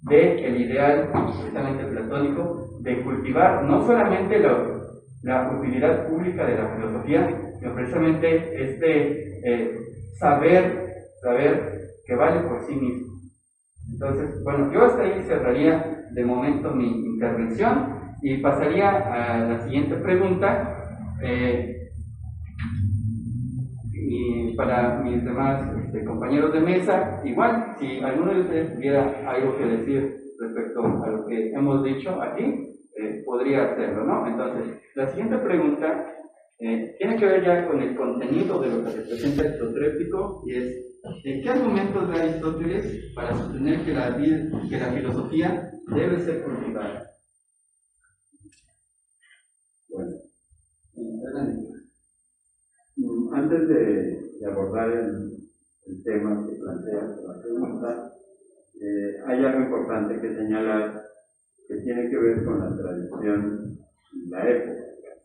del ideal, precisamente platónico, de cultivar no solamente la utilidad pública de la filosofía, sino precisamente saber que vale por sí mismo. Entonces, bueno, yo hasta ahí cerraría de momento mi intervención y pasaría a la siguiente pregunta. Y para mis demás compañeros de mesa, igual, si alguno de ustedes tuviera algo que decir respecto a lo que hemos dicho aquí, podría hacerlo, ¿no? Entonces, la siguiente pregunta tiene que ver ya con el contenido de lo que representa el protréptico, y es: ¿qué argumentos da Aristóteles para sostener que la filosofía debe ser cultivada? Bueno, antes de abordar el tema que plantea la pregunta, hay algo importante que señalar que tiene que ver con la tradición y la época,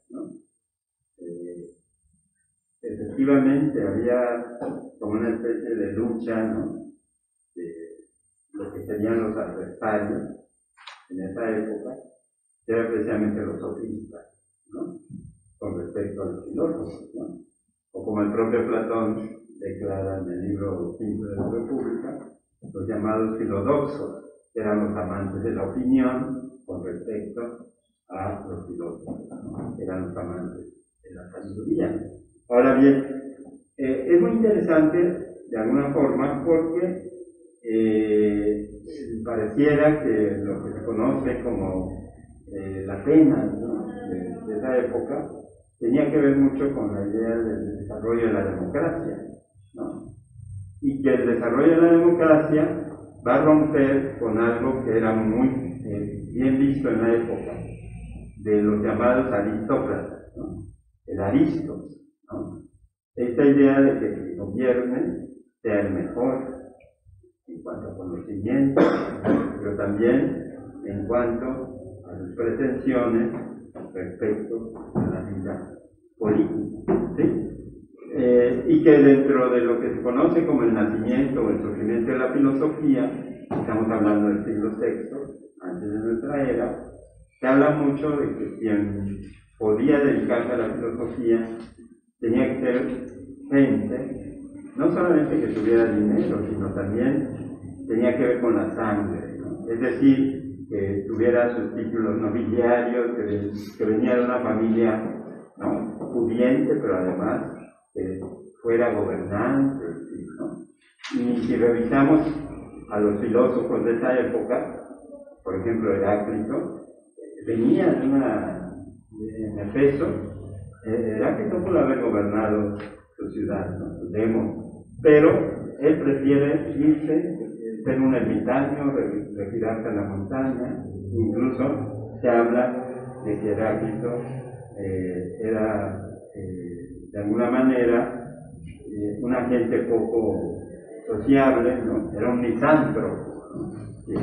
¿no? Efectivamente había como una especie de lucha, ¿no?, de lo que serían los adversarios en esa época, que eran precisamente los sofistas, ¿no?, con respecto a los filósofos, ¿no?, o como el propio Platón declara en el libro 5 de la República, los llamados filodoxos, que eran los amantes de la opinión con respecto a los filósofos, ¿no?, que eran los amantes de la sabiduría. Ahora bien, es muy interesante de alguna forma porque pareciera que lo que se conoce como la Atenas, ¿no?, de esa época tenía que ver mucho con la idea del desarrollo de la democracia, ¿no?, y que el desarrollo de la democracia va a romper con algo que era muy bien visto en la época de los llamados aristócratas, ¿no?, el aristos, ¿no?, esta idea de que el gobierno sea el mejor en cuanto a conocimiento, pero también en cuanto a sus pretensiones respecto a la vida política, ¿sí? Y que dentro de lo que se conoce como el nacimiento o el surgimiento de la filosofía, estamos hablando del siglo VI, antes de nuestra era, se habla mucho de que quien podía dedicarse a la filosofía tenía que ser gente, no solamente que tuviera dinero, sino también tenía que ver con la sangre, ¿no? Es decir, que tuviera sus títulos nobiliarios, que venía de una familia, ¿no?, pudiente, pero además que fuera gobernante, ¿no? Y si revisamos a los filósofos de esa época, por ejemplo Heráclito, venía en Efeso. Heráclito pudo haber gobernado su ciudad, ¿no?, su Demos, pero él prefiere irse, ser un ermitaño, retirarse a la montaña. Incluso se habla de que Heráclito era de alguna manera una gente poco sociable, ¿no? Era un misántropo, ¿no?, que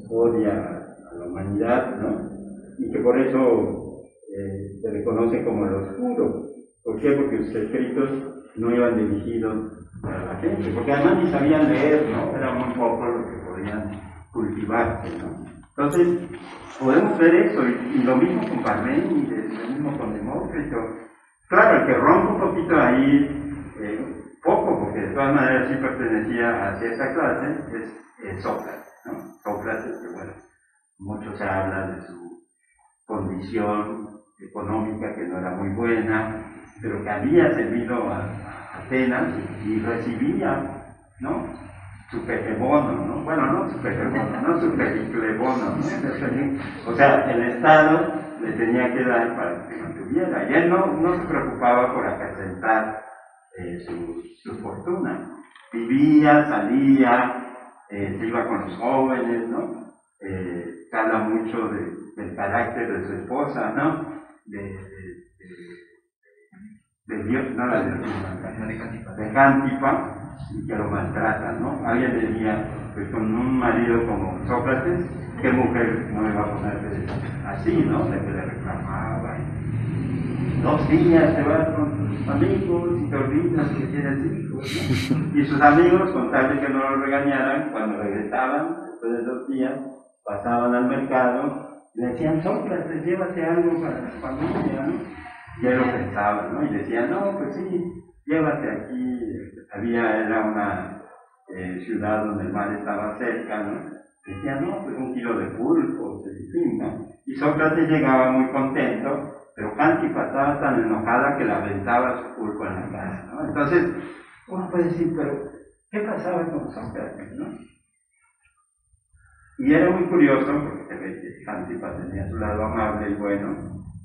odia a la humanidad, ¿no?, y que por eso se le conoce como el oscuro. ¿Por qué? Porque sus escritos no iban dirigidos a la gente, porque además ni sabían leer, ¿no? Era muy poco lo que podían cultivarse, ¿no? Entonces, podemos ver eso, y lo mismo con Parménides, lo mismo con Demócrito. Claro, el que rompe un poquito ahí, poco, porque de todas maneras sí pertenecía a cierta clase, es Sócrates, ¿no? Sócrates, que bueno, muchos hablan de su condición económica que no era muy buena, pero que había servido a Atenas y recibía, ¿no?, su pejebono, ¿no? Bueno, no su pejebono, no su periclebono, ¿no? O sea, el Estado le tenía que dar para que mantuviera, y él no se preocupaba por acrecentar su fortuna. Vivía, salía, se iba con los jóvenes, ¿no? Se habla mucho del carácter de su esposa, ¿no? De Cántipa, y que lo maltrata, ¿no? Alguien decía, pues con un marido como Sócrates, ¿qué mujer no iba a ponerse así, ¿no? De que le reclamaba. 2 días te vas con tus amigos y te olvidas que tienes hijos, ¿no? Y sus amigos, con tal de que no lo regañaran, cuando regresaban, después de 2 días, pasaban al mercado y le decían, Sócrates, llévate algo para la familia, ¿no? Y él lo pensaba, ¿no? Y decía, no, pues sí, llévate aquí. Era una ciudad donde el mar estaba cerca, ¿no? Decía, no, pues 1 kilo de pulpo, en fin, ¿no? Y Sócrates llegaba muy contento, pero Cántipa estaba tan enojada que le aventaba su pulpo en la cara, ¿no? Entonces, uno puede decir, pero ¿qué pasaba con Sócrates, no? Y era muy curioso, porque se ve que Cántipa tenía su lado amable y bueno,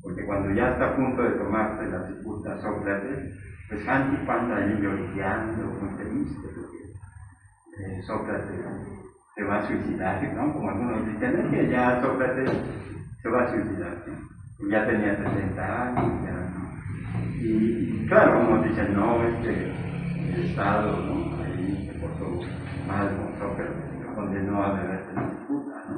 porque cuando ya está a punto de tomarse la disputa a Sócrates, pues Cántipa anda ahí lloriqueando, muy triste, porque Sócrates se va a suicidar, ¿no? Como algunos dicen, es que ya Sócrates se va a suicidar, ¿no? Ya tenía 60 años, ya, ¿no? Y claro, unos dicen, no, el Estado, ¿no?, ahí se portó mal con Sócrates, lo condenó a beberse la disputa, ¿no?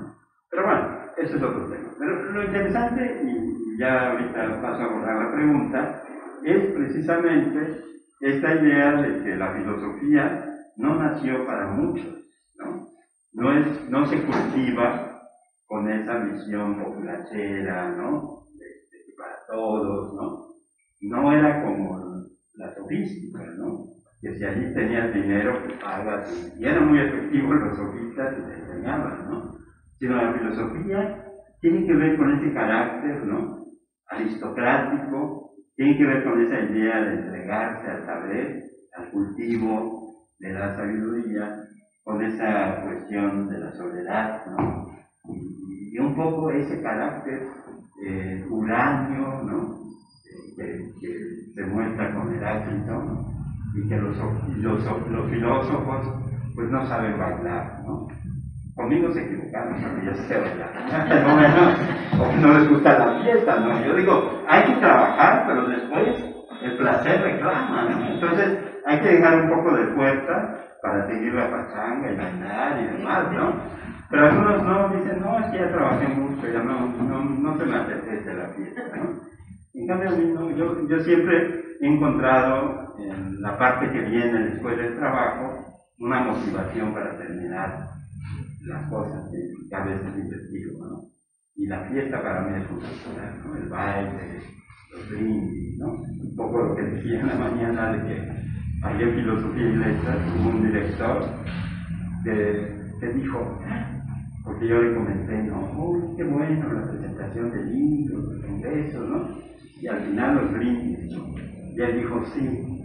Pero bueno, eso es otro tema. Pero lo interesante, y ya ahorita paso a abordar la pregunta, es precisamente esta idea de que la filosofía no nació para muchos, ¿no? No se cultiva con esa visión populachera, ¿no?, de para todos, ¿no? No era como la sofística, ¿no?, que si allí tenías dinero, pues pagas, y eran muy efectivos los sofistas y te enseñaban, ¿no? Sino la filosofía tiene que ver con ese carácter, ¿no?, aristocrático, tiene que ver con esa idea de entregarse al saber, al cultivo de la sabiduría, con esa cuestión de la soledad, ¿no? Y un poco ese carácter huráneo, ¿no?, que se muestra con Heráclito, ¿no?, y que los filósofos pues no saben bailar, ¿no? Conmigo se equivocaron, porque yo sé bailar. Pero bueno, porque no les gusta la fiesta, ¿no? Yo digo, hay que trabajar, pero después el placer reclama, ¿no? Entonces hay que dejar un poco de fuerza para seguir la pachanga y bailar y demás, ¿no? Pero algunos no dicen, no, es que ya trabajé mucho, ya no se me apetece la fiesta, ¿no? En cambio, a mí no, yo siempre he encontrado en la parte que viene después del trabajo una motivación para terminar las cosas que a veces investigo, ¿no? Y la fiesta para mí es fundamental, ¿no? El baile, los brindis, ¿no? Un poco lo que decía en la mañana de que había en Filosofía y Letras, hubo un director que dijo, porque yo le comenté, ¿no? ¡Uy, qué bueno la presentación del libro, del congreso, ¿no? Y al final los brindis, ¿no? Y él dijo, sí,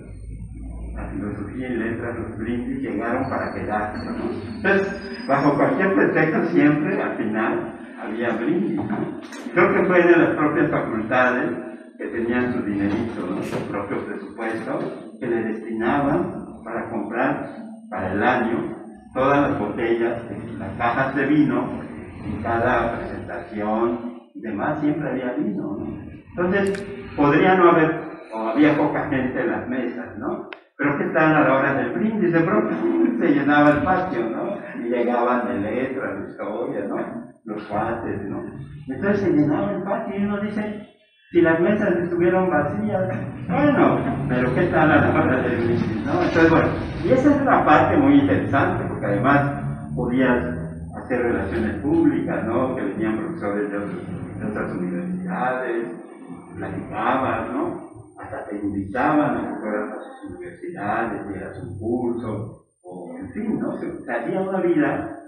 la Filosofía y Letras, los brindis llegaron para quedarse, ¿no? Entonces, bajo cualquier pretexto siempre, al final, había brindis, ¿no? Creo que fue de las propias facultades que tenían su dinerito, ¿no? Su propio presupuesto, que le destinaban para comprar para el año todas las botellas, las cajas de vino, en cada presentación y demás siempre había vino, ¿no? Entonces, podría no haber, o había poca gente en las mesas, ¿no? Pero que tal a la hora del brindis, de pronto se llenaba el patio, ¿no? Y llegaban de Letras, de Historia, ¿no? Los cuates, ¿no? Entonces se llenaba el patio y uno dice, si las mesas estuvieron vacías, bueno, pero ¿qué tal a la hora del brindis, no? Entonces, bueno, y esa es una parte muy interesante, porque además podías hacer relaciones públicas, ¿no? Que venían profesores de otras universidades, platicabas, ¿no? Hasta te invitaban a que fueras a sus universidades, dieras un curso, o en fin, ¿no? Se hacía una vida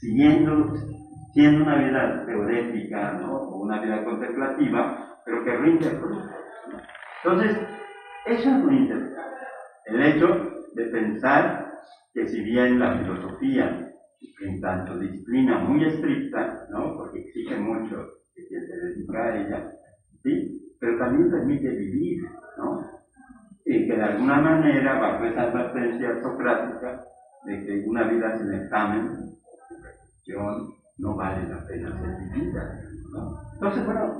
siendo una vida teorética, ¿no? O una vida contemplativa, pero que rinde frutos, ¿no? Entonces, eso es muy interesante. El hecho de pensar que si bien la filosofía, en tanto disciplina muy estricta, ¿no? Porque exige mucho de quien se dedica a ella, ¿sí? Pero también permite vivir, ¿no? Y que de alguna manera, bajo esa advertencia socrática de que una vida sin examen, sin reflexión, no vale la pena ser vivida, ¿no? Entonces, bueno,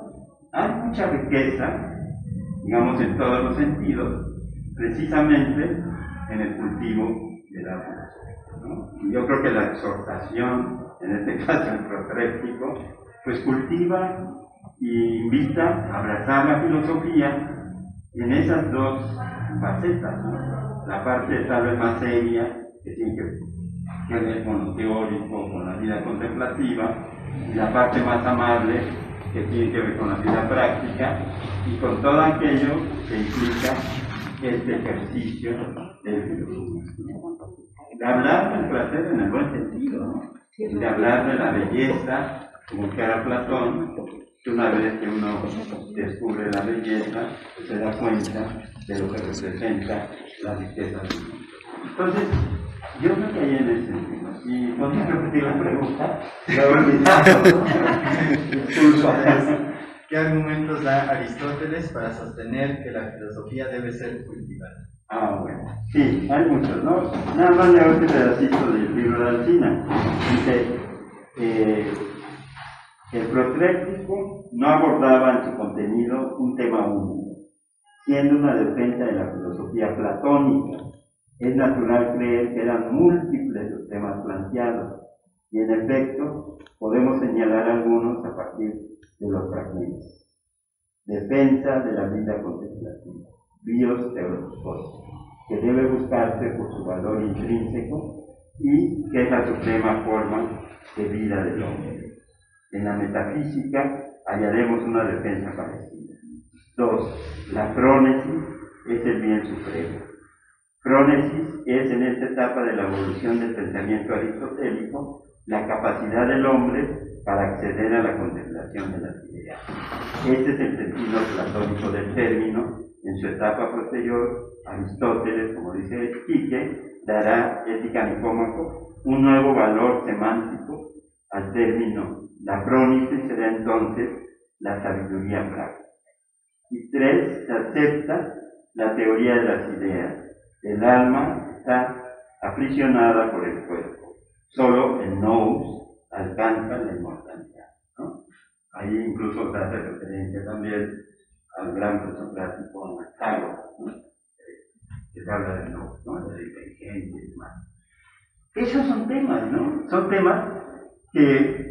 hay mucha riqueza, digamos, en todos los sentidos, precisamente en el cultivo de la filosofía, ¿no? Y yo creo que la exhortación, en este caso el protréptico, pues cultiva y invita a abrazar la filosofía en esas dos facetas, ¿no? La parte tal vez más seria, que tiene que ver con lo teórico, con la vida contemplativa, y la parte más amable, que tiene que ver con la vida práctica, y con todo aquello que implica este ejercicio del filosofismo. De hablar del placer en el buen sentido, ¿no? De hablar de la belleza, como que era Platón, que una vez que uno descubre la belleza, pues se da cuenta de lo que representa la riqueza del mundo. Entonces, yo me caí en ese sentido. Y podría repetir la pregunta, lo he olvidado, ¿no? Disculpa. ¿Qué argumentos da Aristóteles para sostener que la filosofía debe ser cultivada? Ah, bueno. Sí, hay muchos, ¿no? Nada más leo este pedacito del libro de Alsina. Dice, el protréptico no abordaba en su contenido un tema único, siendo una defensa de la filosofía platónica. Es natural creer que eran múltiples los temas planteados, y en efecto podemos señalar algunos a partir de los fragmentos. Defensa de la vida contemplativa, bios teologos, que debe buscarse por su valor intrínseco y que es la suprema forma de vida del hombre. En la metafísica hallaremos una defensa parecida. 2. La frónesis es el bien supremo. Frónesis es en esta etapa de la evolución del pensamiento aristotélico la capacidad del hombre para acceder a la contemplación de las ideas. Este es el sentido platónico del término. En su etapa posterior, Aristóteles, como dice Quique, dará Ética Nicómaco un nuevo valor semántico al término. La frónesis será entonces la sabiduría práctica. Y 3. Se acepta la teoría de las ideas. El alma está aprisionada por el cuerpo. Solo el nous alcanza la inmortalidad, ¿no? Ahí incluso se hace referencia también al gran presocrático Anaxágoras, ¿no? Que se habla del nous, ¿no? De la inteligencia y demás. Esos son temas, ¿no? Son temas que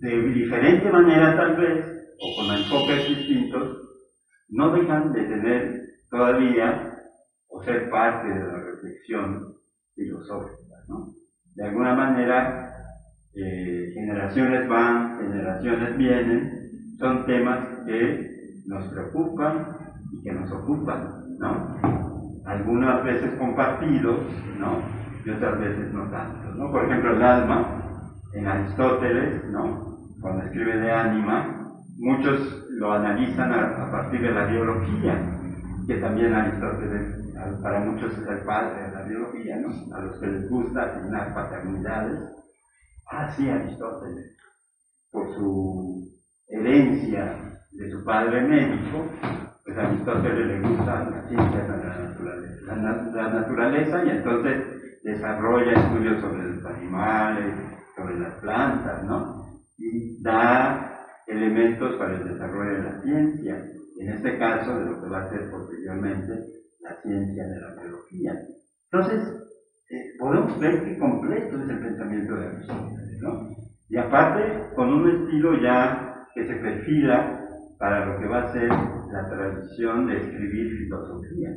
de diferente manera tal vez, o con enfoques distintos, no dejan de tener todavía o ser parte de la reflexión filosófica, ¿no? De alguna manera, generaciones van, generaciones vienen, son temas que nos preocupan y que nos ocupan, ¿no? Algunas veces compartidos, ¿no? Y otras veces no tanto, ¿no? Por ejemplo, el alma, en Aristóteles, ¿no? Cuando escribe de ánima, muchos lo analizan a partir de la biología, que también Aristóteles, para muchos es el padre de la biología, ¿no? A los que les gusta asignar paternidades. Ah, sí, Aristóteles, por su herencia de su padre médico, pues a Aristóteles le gusta la ciencia de la naturaleza, y entonces desarrolla estudios sobre los animales, sobre las plantas, ¿no? Y da elementos para el desarrollo de la ciencia, en este caso de lo que va a ser posteriormente la ciencia de la biología. Entonces, podemos ver que completo es el pensamiento de Aristóteles, ¿no? Y aparte, con un estilo ya que se perfila para lo que va a ser la tradición de escribir filosofía,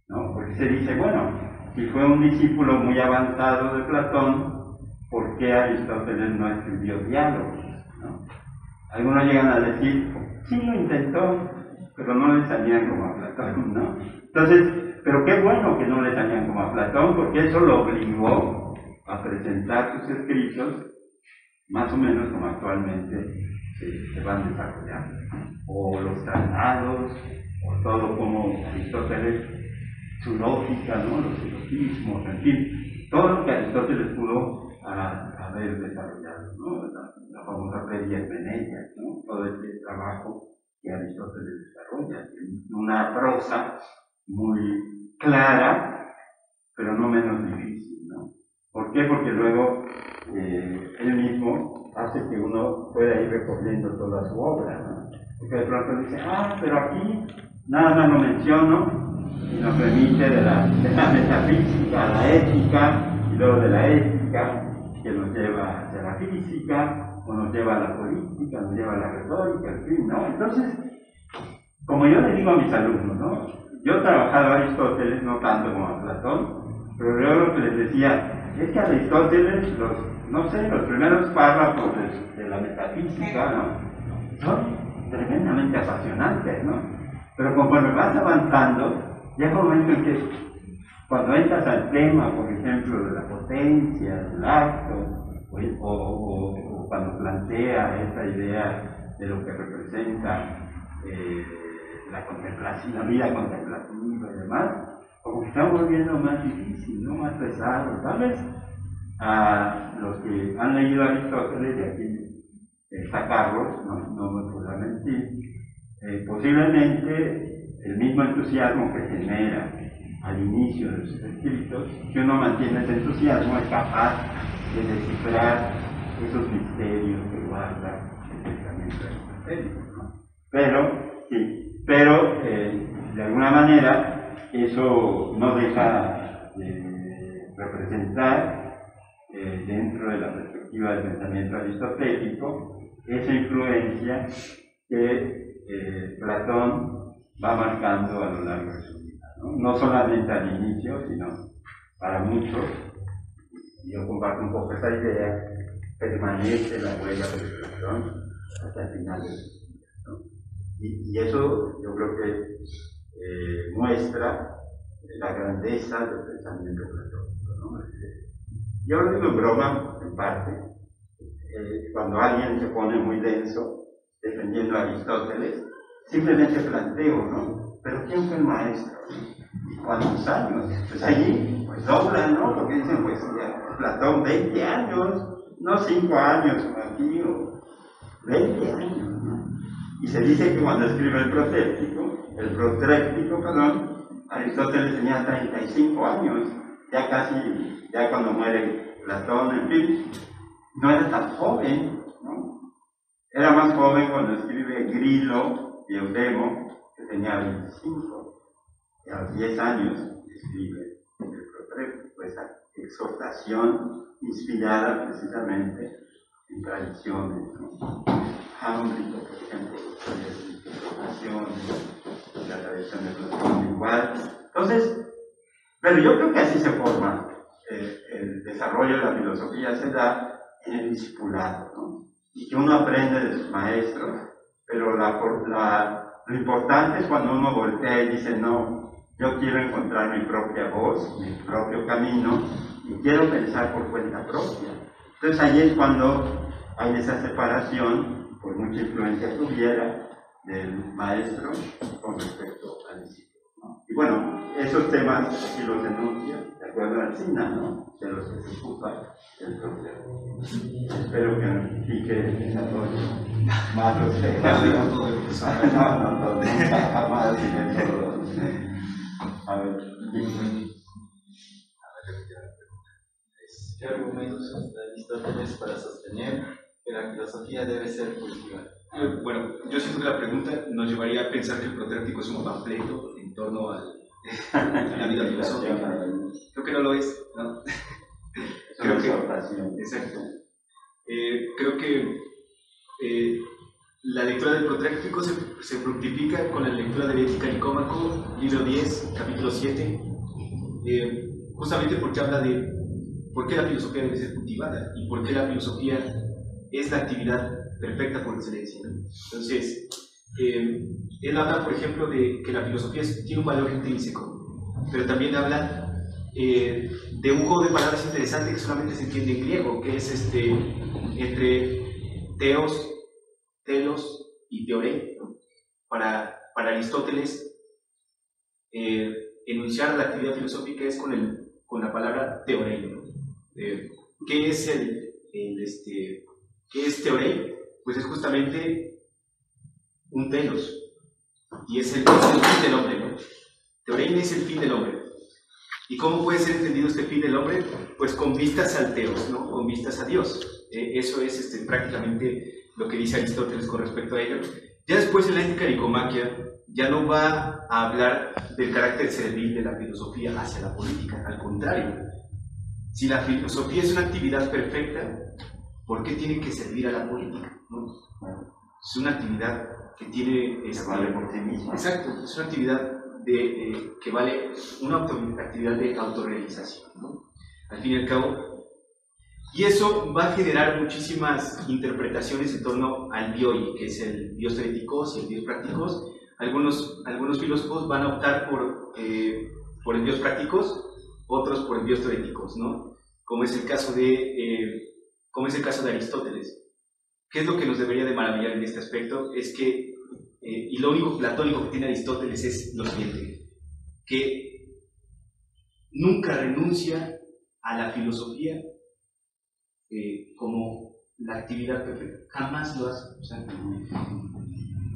¿no? Porque se dice, bueno, si fue un discípulo muy avanzado de Platón, ¿por qué Aristóteles no escribió diálogos, ¿no? Algunos llegan a decir, sí lo intentó, pero no le salían como a Platón, ¿no? Entonces, pero qué bueno que no le salían como a Platón, porque eso lo obligó a presentar sus escritos más o menos como actualmente se van desarrollando, o los tratados, o todo como Aristóteles, su lógica, ¿no? Los silogismos, en fin, todo lo que Aristóteles pudo haber desarrollado, ¿no? La famosa Peria Menellas, ¿no? Todo este trabajo que Aristóteles desarrolla, una prosa muy clara, pero no menos difícil, ¿no? ¿Por qué? Porque luego él mismo hace que uno pueda ir recorriendo toda su obra, ¿no? Porque de pronto dice, pero aquí nada más lo menciono y nos remite de la metafísica a la ética, y luego de la ética que nos lleva hacia la física, o nos lleva a la política, nos lleva a la retórica, en fin, ¿no? Entonces, como yo le digo a mis alumnos, ¿no? Yo he trabajado a Aristóteles, no tanto como a Platón, pero luego lo que les decía es que Aristóteles, los primeros párrafos de la metafísica, ¿no? Son tremendamente apasionantes, ¿no? Pero conforme vas avanzando, llega un momento en que cuando entras al tema, por ejemplo, de la potencia, del acto, o cuando plantea esta idea de lo que representa la contemplación, la vida contemplativa y demás, como que está volviendo más difícil, ¿no? Más pesado. Tal vez a los que han leído a Aristóteles, de aquí está Carlos, no me podrá mentir, posiblemente el mismo entusiasmo que genera al inicio de sus escritos, si uno mantiene ese entusiasmo, es capaz de descifrar esos misterios que guarda el pensamiento aristotélico, ¿no? Pero de alguna manera eso no deja de representar dentro de la perspectiva del pensamiento aristotélico esa influencia que Platón va marcando a lo largo de su vida, ¿no? No solamente al inicio, sino para muchos, y yo comparto un poco esa idea, permanece la huella de Platón hasta el final de su vida, ¿no? Y eso yo creo que muestra la grandeza del pensamiento platónico, ¿no? Yo lo digo en broma, en parte, cuando alguien se pone muy denso defendiendo a Aristóteles, simplemente planteo, ¿no? Pero ¿quién fue el maestro? ¿Y cuántos años? Pues allí, pues doblan, ¿no? Lo que dicen, pues ya, Platón, 20 años, no 5 años como aquí, o 20 años, ¿no? Y se dice que cuando escribe el protréctico, Aristóteles tenía 35 años, ya cuando muere Platón, en fin, no era tan joven, ¿no? Era más joven cuando escribe Grilo y Eudemo, que tenía 25, y a los 10 años escribe el protréctico, esa exhortación inspirada precisamente en tradiciones, ¿no? Ámbrico, por ejemplo, la tradición de Platón igual. Entonces, pero yo creo que así se forma el desarrollo de la filosofía, se da en el discipulado, ¿no? Y que uno aprende de sus maestros, pero lo importante es cuando uno voltea y dice, no, yo quiero encontrar mi propia voz, mi propio camino, y quiero pensar por cuenta propia. Entonces ahí es cuando hay esa separación, por mucha influencia que hubiera, del maestro con respecto al discípulo, ¿no? Y bueno, esos temas aquí los denuncio, de acuerdo al SINA, ¿no? De los que se ocupa el proceso. Espero que me pique el desarrollo más los temas. No, todo, jamás diré todo. A ver, ¿qué argumentos usa Aristóteles para sostener que la filosofía debe ser cultivada? Bueno, yo siento que la pregunta nos llevaría a pensar que el protráctico es un panfleto en torno a la vida filosófica. Creo que no lo es, ¿no? Creo que, exacto. Creo que la lectura del protráctico se fructifica con la lectura de Ética Nicómaco, libro 10, capítulo 7, justamente porque habla de por qué la filosofía debe ser cultivada y por qué la filosofía es la actividad perfecta por excelencia, ¿no? Entonces, él habla, por ejemplo, de que la filosofía tiene un valor intrínseco, pero también habla de un juego de palabras interesante que solamente se entiende en griego, que es entre teos, telos y teorei, ¿no? Para Aristóteles, enunciar la actividad filosófica es con la palabra teorei, ¿no? ¿Qué es ¿qué es teorei? Pues es justamente un telos, y es el fin del hombre, ¿no? Teorein es el fin del hombre. ¿Y cómo puede ser entendido este fin del hombre? Pues con vistas al teos, ¿no? Con vistas a Dios. Eso es prácticamente lo que dice Aristóteles con respecto a ello. Ya después en la Ética Nicomaquia ya no va a hablar del carácter servil de la filosofía hacia la política, al contrario. Si la filosofía es una actividad perfecta, ¿por qué tiene que servir a la política? ¿No? Es una actividad que tiene... vale por sí misma. Exacto, es una actividad que vale una actividad de autorrealización, ¿no? Al fin y al cabo. Y eso va a generar muchísimas interpretaciones en torno al bioi, que es el bios teoreticos y el bios prácticos. Algunos filósofos van a optar por el bios prácticos, otros por el bios teoreticos, ¿no? Como es el caso de Aristóteles. ¿Qué es lo que nos debería de maravillar en este aspecto? Es que, y lo único platónico que tiene Aristóteles es lo siguiente, que nunca renuncia a la filosofía como la actividad perfecta, jamás lo hace. O sea,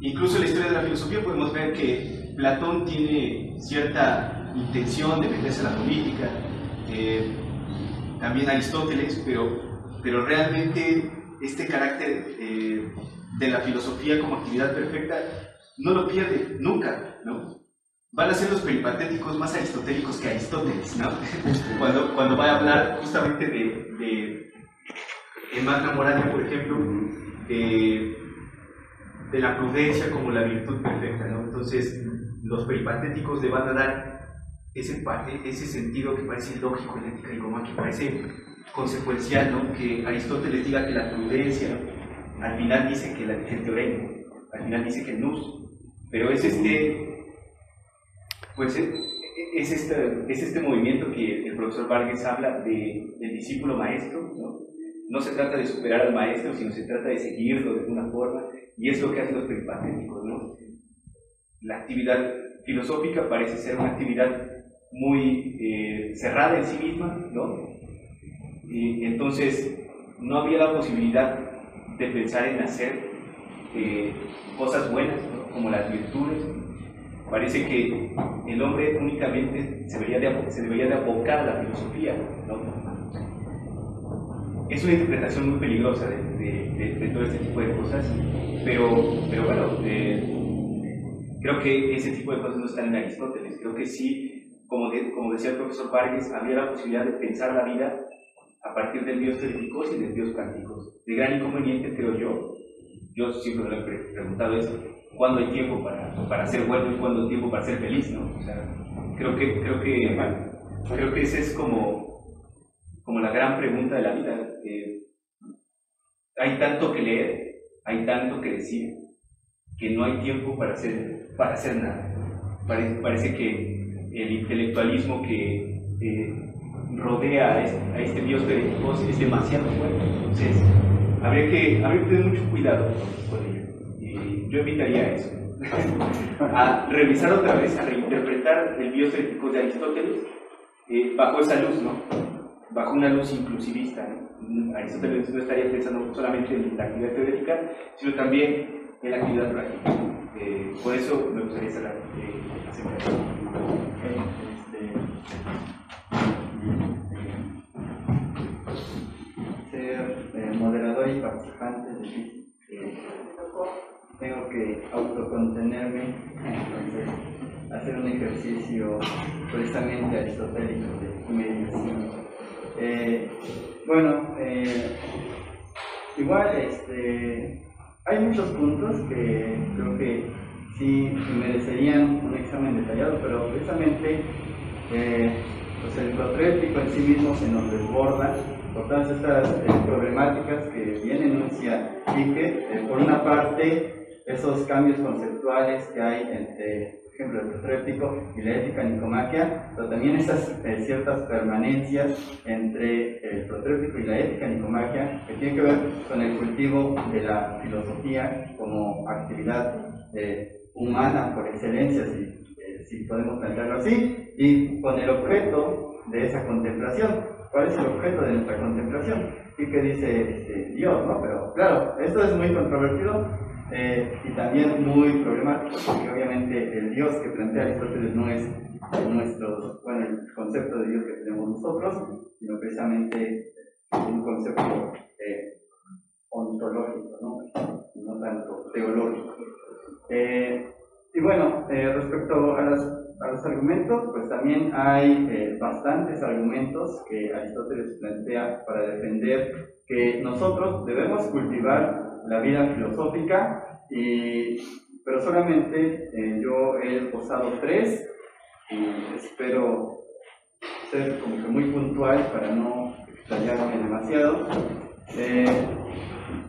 incluso en la historia de la filosofía podemos ver que Platón tiene cierta intención de meterse a la política, también Aristóteles, pero realmente este carácter de la filosofía como actividad perfecta no lo pierde nunca, ¿no? Van a ser los peripatéticos más aristotélicos que Aristóteles, ¿no? cuando va a hablar justamente en Magna Moralia, por ejemplo, de la prudencia como la virtud perfecta, ¿no? Entonces, los peripatéticos le van a dar ese sentido que parece ilógico en la Ética Nicomaquia, que parece consecuencial, ¿no? Que Aristóteles diga que la prudencia al final dice que el teorema, al final dice que el nous, pero es este movimiento que el profesor Vargas habla del discípulo maestro, ¿no? No se trata de superar al maestro, sino se trata de seguirlo de alguna forma, y es lo que hacen los peripatéticos, ¿no? La actividad filosófica parece ser una actividad muy cerrada en sí misma, ¿no? Y entonces no había la posibilidad de pensar en hacer cosas buenas, ¿no? Como las virtudes. Parece que el hombre únicamente se debería de abocar a la filosofía, ¿no? Es una interpretación muy peligrosa de todo este tipo de cosas, pero bueno, creo que ese tipo de cosas no están en Aristóteles. Creo que sí, como decía el profesor Vargas, había la posibilidad de pensar la vida a partir del bios teoreticos y del bios prácticos. De gran inconveniente, creo yo siempre me he preguntado eso, ¿cuándo hay tiempo para ser bueno y cuándo hay tiempo para ser feliz, ¿no? O sea, creo que esa es como la gran pregunta de la vida. hay tanto que leer, hay tanto que decir, que no hay tiempo para hacer nada. Parece que el intelectualismo que rodea a este Dios teológico es demasiado fuerte. Entonces, habría que tener mucho cuidado con ello. Y yo invitaría a eso, a revisar otra vez, a reinterpretar el Dios teológico de Aristóteles bajo esa luz, ¿no? Bajo una luz inclusivista, ¿no? Aristóteles no estaría pensando solamente en la actividad teórica, sino también en la actividad práctica. Por eso me gustaría cerrar acerca de eso. Ser moderador y participante es difícil. Tengo que autocontenerme, entonces hacer un ejercicio precisamente aristotélico de meditación. Igual hay muchos puntos que creo que sí merecerían un examen detallado, pero precisamente pues el protrépico en sí mismo se nos desborda por todas estas problemáticas que vienen hacia Quique. Por una parte, esos cambios conceptuales que hay entre, por ejemplo, el protrépico y la ética nicomaquia, pero también esas ciertas permanencias entre el protrépico y la ética nicomaquia que tienen que ver con el cultivo de la filosofía como actividad humana por excelencia, si podemos plantearlo así, y con el objeto de esa contemplación. ¿Cuál es el objeto de nuestra contemplación? Y que dice Dios, ¿no? Pero claro, esto es muy controvertido y también muy problemático, porque obviamente el Dios que plantea Aristóteles no es el concepto de Dios que tenemos nosotros, sino precisamente un concepto ontológico, no tanto teológico. Respecto a los argumentos, pues también hay bastantes argumentos que Aristóteles plantea para defender que nosotros debemos cultivar la vida filosófica, pero solamente yo he esbozado 3 y espero ser como que muy puntual para no explayarme demasiado.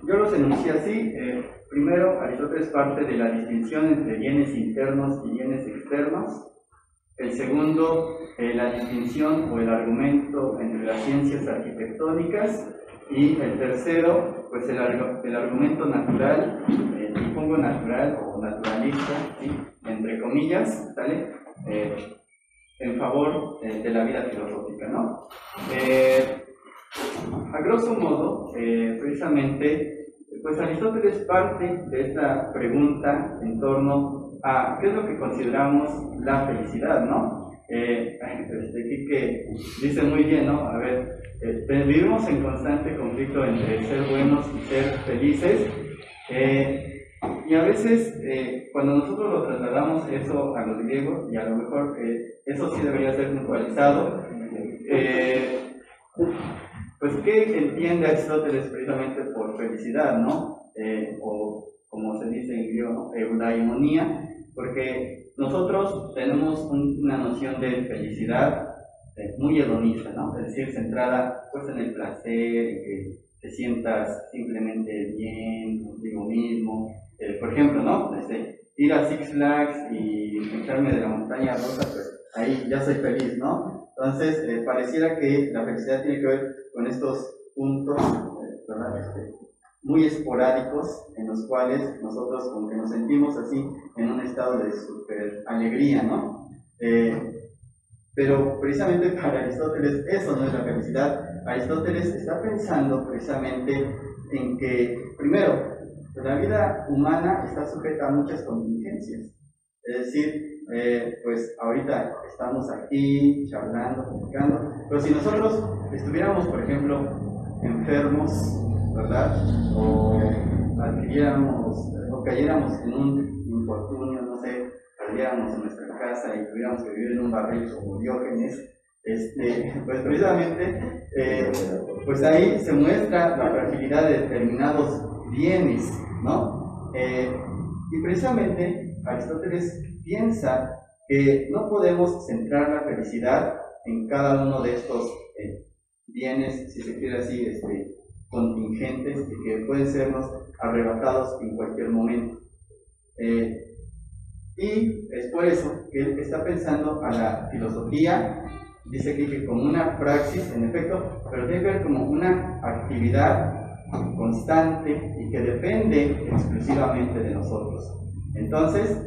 Yo los enuncié así. Primero, Aristóteles parte de la distinción entre bienes internos y bienes externos. El segundo, la distinción o el argumento entre las ciencias arquitectónicas. Y el tercero, pues el argumento natural, y pongo natural o naturalista, ¿sí?, entre comillas, ¿sale? En favor de la vida filosófica, ¿no? A grosso modo, precisamente, pues Aristóteles parte de esta pregunta en torno a qué es lo que consideramos la felicidad, ¿no? Quique dice muy bien, ¿no? A ver, vivimos en constante conflicto entre ser buenos y ser felices, y a veces cuando nosotros lo trasladamos eso a los griegos, y a lo mejor eso sí debería ser puntualizado, pues ¿qué entiende Aristóteles precisamente por felicidad, no? O como se dice en griego, ¿no?, eudaimonía, porque nosotros tenemos una noción de felicidad muy hedonista, ¿no? Es decir, centrada pues en el placer, en que te sientas simplemente bien contigo mismo. Por ejemplo, ¿no? Ir a Six Flags y echarme de la montaña rosa, pues ahí ya soy feliz, ¿no? Entonces, pareciera que la felicidad tiene que ver con estos puntos, ¿verdad? Muy esporádicos, en los cuales nosotros como que nos sentimos así en un estado de super alegría, ¿no? Pero precisamente para Aristóteles eso no es la felicidad. Aristóteles está pensando precisamente en que, primero, la vida humana está sujeta a muchas contingencias. Es decir, pues ahorita estamos aquí charlando, comunicando, pero si nosotros estuviéramos, por ejemplo, enfermos, ¿verdad? O cayéramos en un infortunio, no sé, saliéramos en nuestra casa y tuviéramos que vivir en un barril como Diógenes, pues precisamente, pues ahí se muestra la fragilidad de determinados bienes, ¿no? Y precisamente Aristóteles piensa que no podemos centrar la felicidad en cada uno de estos bienes, si se quiere así, contingentes y que pueden sernos arrebatados en cualquier momento. Y es por eso que él está pensando a la filosofía, dice aquí que como una praxis, en efecto, pero tiene que ver como una actividad constante y que depende exclusivamente de nosotros. Entonces,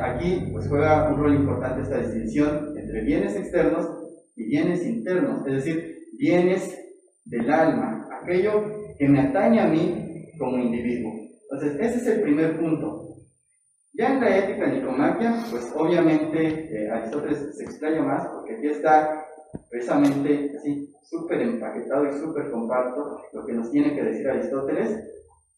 aquí pues juega un rol importante esta distinción entre bienes externos y bienes internos, es decir, bienes del alma, aquello que me atañe a mí como individuo. Entonces, ese es el primer punto. Ya en la ética nicomaquia, pues obviamente Aristóteles se explaya más, porque aquí está precisamente así, súper empaquetado y súper compacto lo que nos tiene que decir Aristóteles,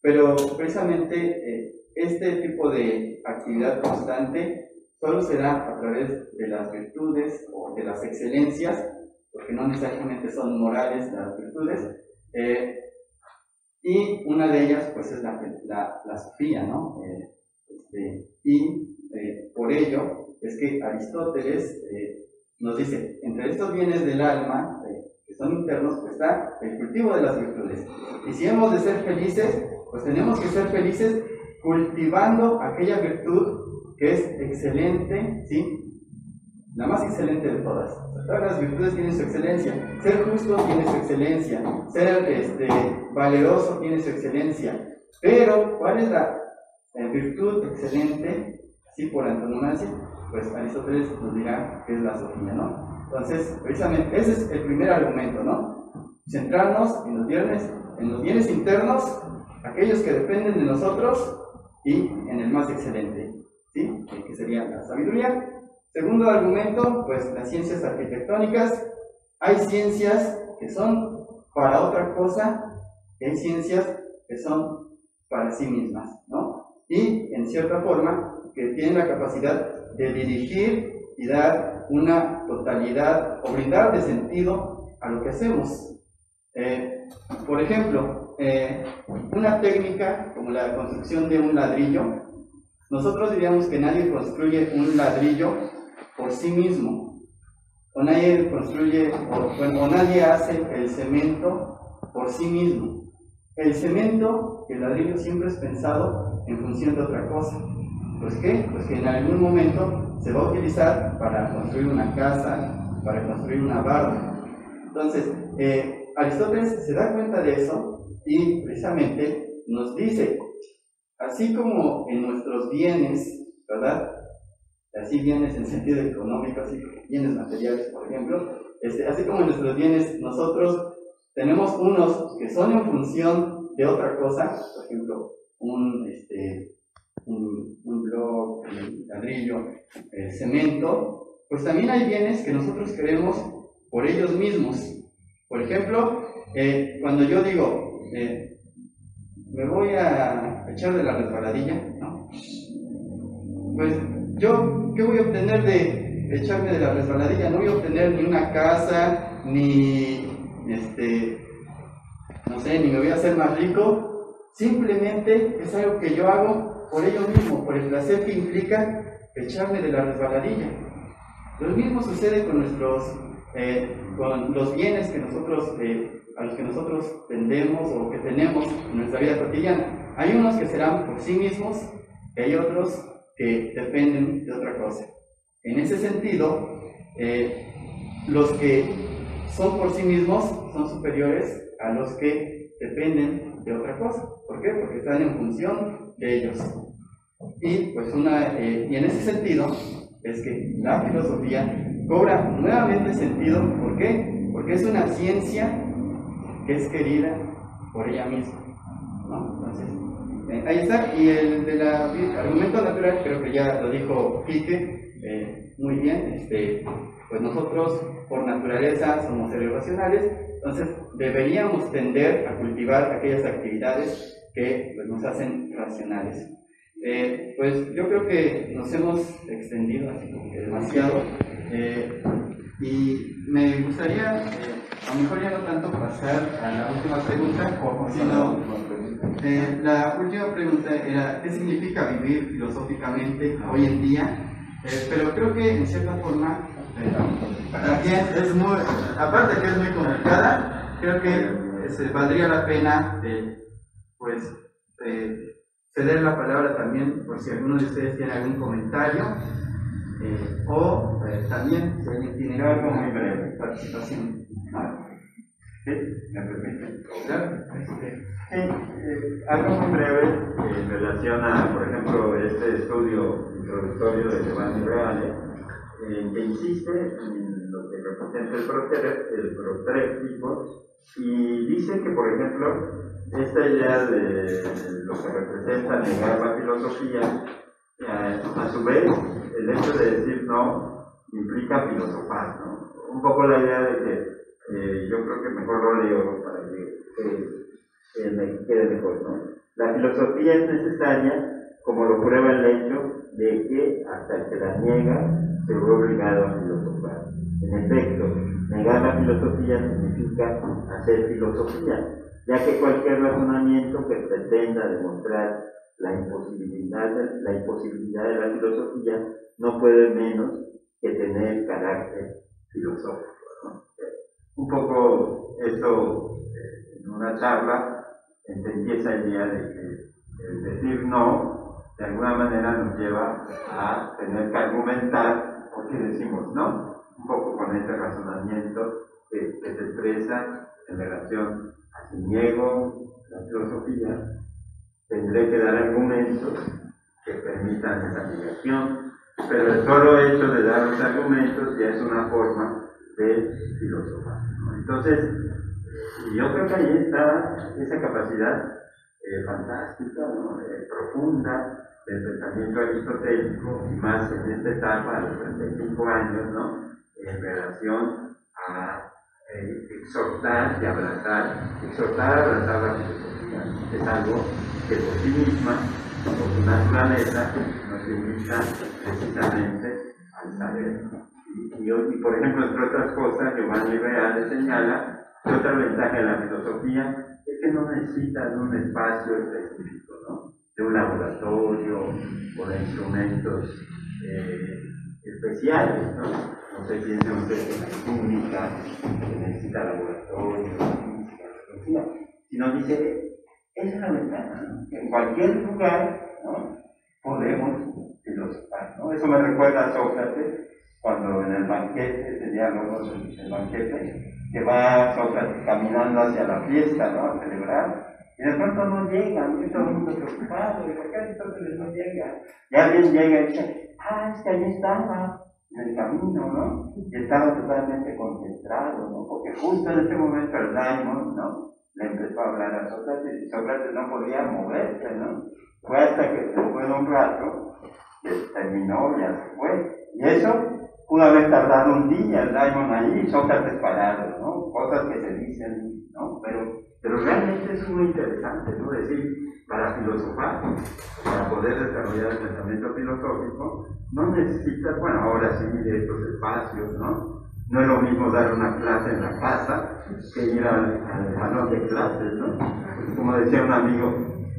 pero precisamente este tipo de actividad constante solo se da a través de las virtudes o de las excelencias, porque no necesariamente son morales las virtudes, y una de ellas pues es la sofía, ¿no? Por ello es que Aristóteles nos dice, entre estos bienes del alma, que son internos, pues está el cultivo de las virtudes. Y si hemos de ser felices, pues tenemos que ser felices cultivando aquella virtud que es excelente, ¿sí? La más excelente de todas. Todas las virtudes tienen su excelencia. Ser justo tiene su excelencia. Ser valeroso tiene su excelencia. Pero, ¿cuál es la virtud excelente, sí, por antonomasia? Pues Aristóteles nos dirá que es la sofía, ¿no? Entonces, precisamente, ese es el primer argumento, ¿no? Centrarnos en los bienes internos, aquellos que dependen de nosotros, y en el más excelente, ¿sí? Que sería la sabiduría. Segundo argumento, pues las ciencias arquitectónicas. Hay ciencias que son para otra cosa, y hay ciencias que son para sí mismas, ¿no? Y en cierta forma que tienen la capacidad de dirigir y dar una totalidad o brindar de sentido a lo que hacemos. Por ejemplo, una técnica como la construcción de un ladrillo, nosotros diríamos que nadie construye un ladrillo por sí mismo, o nadie construye, o nadie hace el cemento por sí mismo. El cemento, el ladrillo, siempre es pensado en función de otra cosa. Pues ¿qué? Pues que en algún momento se va a utilizar para construir una casa, para construir una barra. Entonces, Aristóteles se da cuenta de eso y precisamente nos dice, así como en nuestros bienes, ¿verdad? Así bienes en sentido económico, así bienes materiales, por ejemplo, así como en nuestros bienes nosotros tenemos unos que son en función de otra cosa, por ejemplo, un bloque, un ladrillo, cemento, pues también hay bienes que nosotros queremos por ellos mismos. Por ejemplo, cuando yo digo, me voy a echar de la resbaladilla, ¿no? Pues yo, ¿qué voy a obtener de echarme de la resbaladilla? No voy a obtener ni una casa, ni no sé, ni me voy a hacer más rico. Simplemente es algo que yo hago por ello mismo, por el placer que implica echarme de la resbaladilla. Lo mismo sucede con con los bienes que nosotros, a los que nosotros tendemos o que tenemos en nuestra vida cotidiana. Hay unos que serán por sí mismos y hay otros que dependen de otra cosa. En ese sentido, los que son por sí mismos son superiores a los que dependen de otra cosa. ¿Por qué? Porque están en función de ellos. Y pues y en ese sentido es que la filosofía cobra nuevamente sentido. ¿Por qué? Porque es una ciencia que es querida por ella misma, ¿no? Entonces, ahí está. Y el del argumento natural, creo que ya lo dijo Quique muy bien. Pues nosotros por naturaleza somos seres racionales, entonces deberíamos tender a cultivar aquellas actividades que pues, nos hacen racionales. Pues yo creo que nos hemos extendido así como que demasiado, y me gustaría a lo mejor ya no tanto pasar a la última pregunta, sino la última pregunta era ¿qué significa vivir filosóficamente hoy en día? Pero creo que en cierta forma también es muy, aparte que es muy complicada, creo que valdría la pena ceder la palabra también por si alguno de ustedes tiene algún comentario o también si alguien tiene algo muy breve. participación. ¿Sí? ¿Me permiten? Claro. Algo muy breve en relación a, por ejemplo, este estudio introductorio de Giovanni Reale, que insiste en lo que representa el protréctico y dice que, por ejemplo, esta idea de lo que representa negar la filosofía, a su vez, el hecho de decir no implica filosofar, ¿no? Un poco la idea de que yo creo que mejor lo leo para que me quede mejor, ¿no? La filosofía es necesaria como lo prueba el hecho de que hasta el que la niega se ve obligado a filosofar. En efecto, negar la filosofía significa hacer filosofía, ya que cualquier razonamiento que pretenda demostrar la imposibilidad de la filosofía no puede menos que tener carácter filosófico, ¿no? Un poco eso, en una charla entendí esa idea de que el decir no de alguna manera nos lleva a tener que argumentar por qué decimos no, un poco con ese razonamiento que se expresa en relación a si niego la filosofía, tendré que dar argumentos que permitan esa negación, pero el solo hecho de dar los argumentos ya es una forma de filosofar, ¿no? Entonces, yo creo que ahí está esa capacidad fantástica, ¿no? Profunda del pensamiento aristotélico, y más en esta etapa, a los 35 años, ¿no? En relación a exhortar y abrazar la filosofía. Es algo que por sí misma, por su naturaleza, nos invita precisamente al saber. Y por ejemplo, entre otras cosas, Giovanni Reale señala que otra ventaja de la filosofía es que no necesita de un espacio específico, ¿no? De un laboratorio o de instrumentos especiales, ¿no? No se piensen ustedes en la química, que necesita laboratorio, física, sino dice, es una ventaja, ¿no? Que en cualquier lugar, ¿no? Podemos filosofar, ¿no? Eso me recuerda a Sócrates, cuando en el banquete, ese diálogo del banquete, que va Sócrates caminando hacia la fiesta, ¿no? A celebrar, y de pronto no llega, ¿no? Y todo el mundo preocupado, ¿y por qué Aristóteles no llega? Y alguien llega y dice, es que allí estaba, en el camino, ¿no? Y estaba totalmente concentrado, ¿no? Porque justo en ese momento el daimon, ¿no? Le empezó a hablar a Sócrates, y Sócrates no podía moverse, ¿no? Fue hasta que después de un rato, que terminó, ya se fue. Y eso pudo haber tardado un día el daimon ahí, y Sócrates parado, ¿no? Cosas que se dicen, ¿no? Pero realmente es muy interesante, ¿no? Decir, para filosofar, para poder desarrollar el pensamiento filosófico, no necesitas, bueno, ahora sí, de estos espacios, ¿no? No es lo mismo dar una clase en la casa que ir al salón de clases, ¿no? Pues como decía un amigo,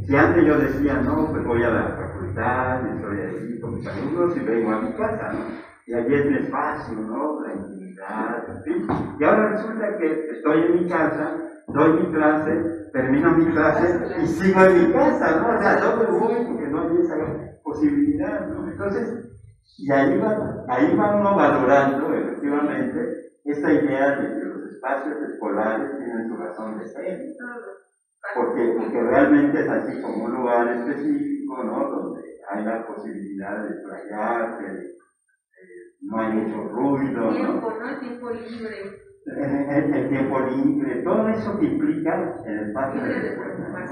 si antes yo decía, no, pues voy a la facultad, y estoy ahí con mis alumnos y vengo a mi casa, ¿no? Y allí es mi espacio, ¿no? La intimidad, en fin. Y ahora resulta que estoy en mi casa, doy mi clase, termino mi clase y sigo en mi casa, ¿no? O sea, no me voy porque no hay esa posibilidad, ¿no? Entonces, y ahí va uno valorando, efectivamente, esta idea de que los espacios escolares tienen su razón de ser. Porque realmente es así como un lugar específico, ¿no? Donde hay la posibilidad de explayarse, no hay mucho ruido, tiempo, ¿no? El tiempo libre. El tiempo libre, todo eso que implica el espacio de la escuela.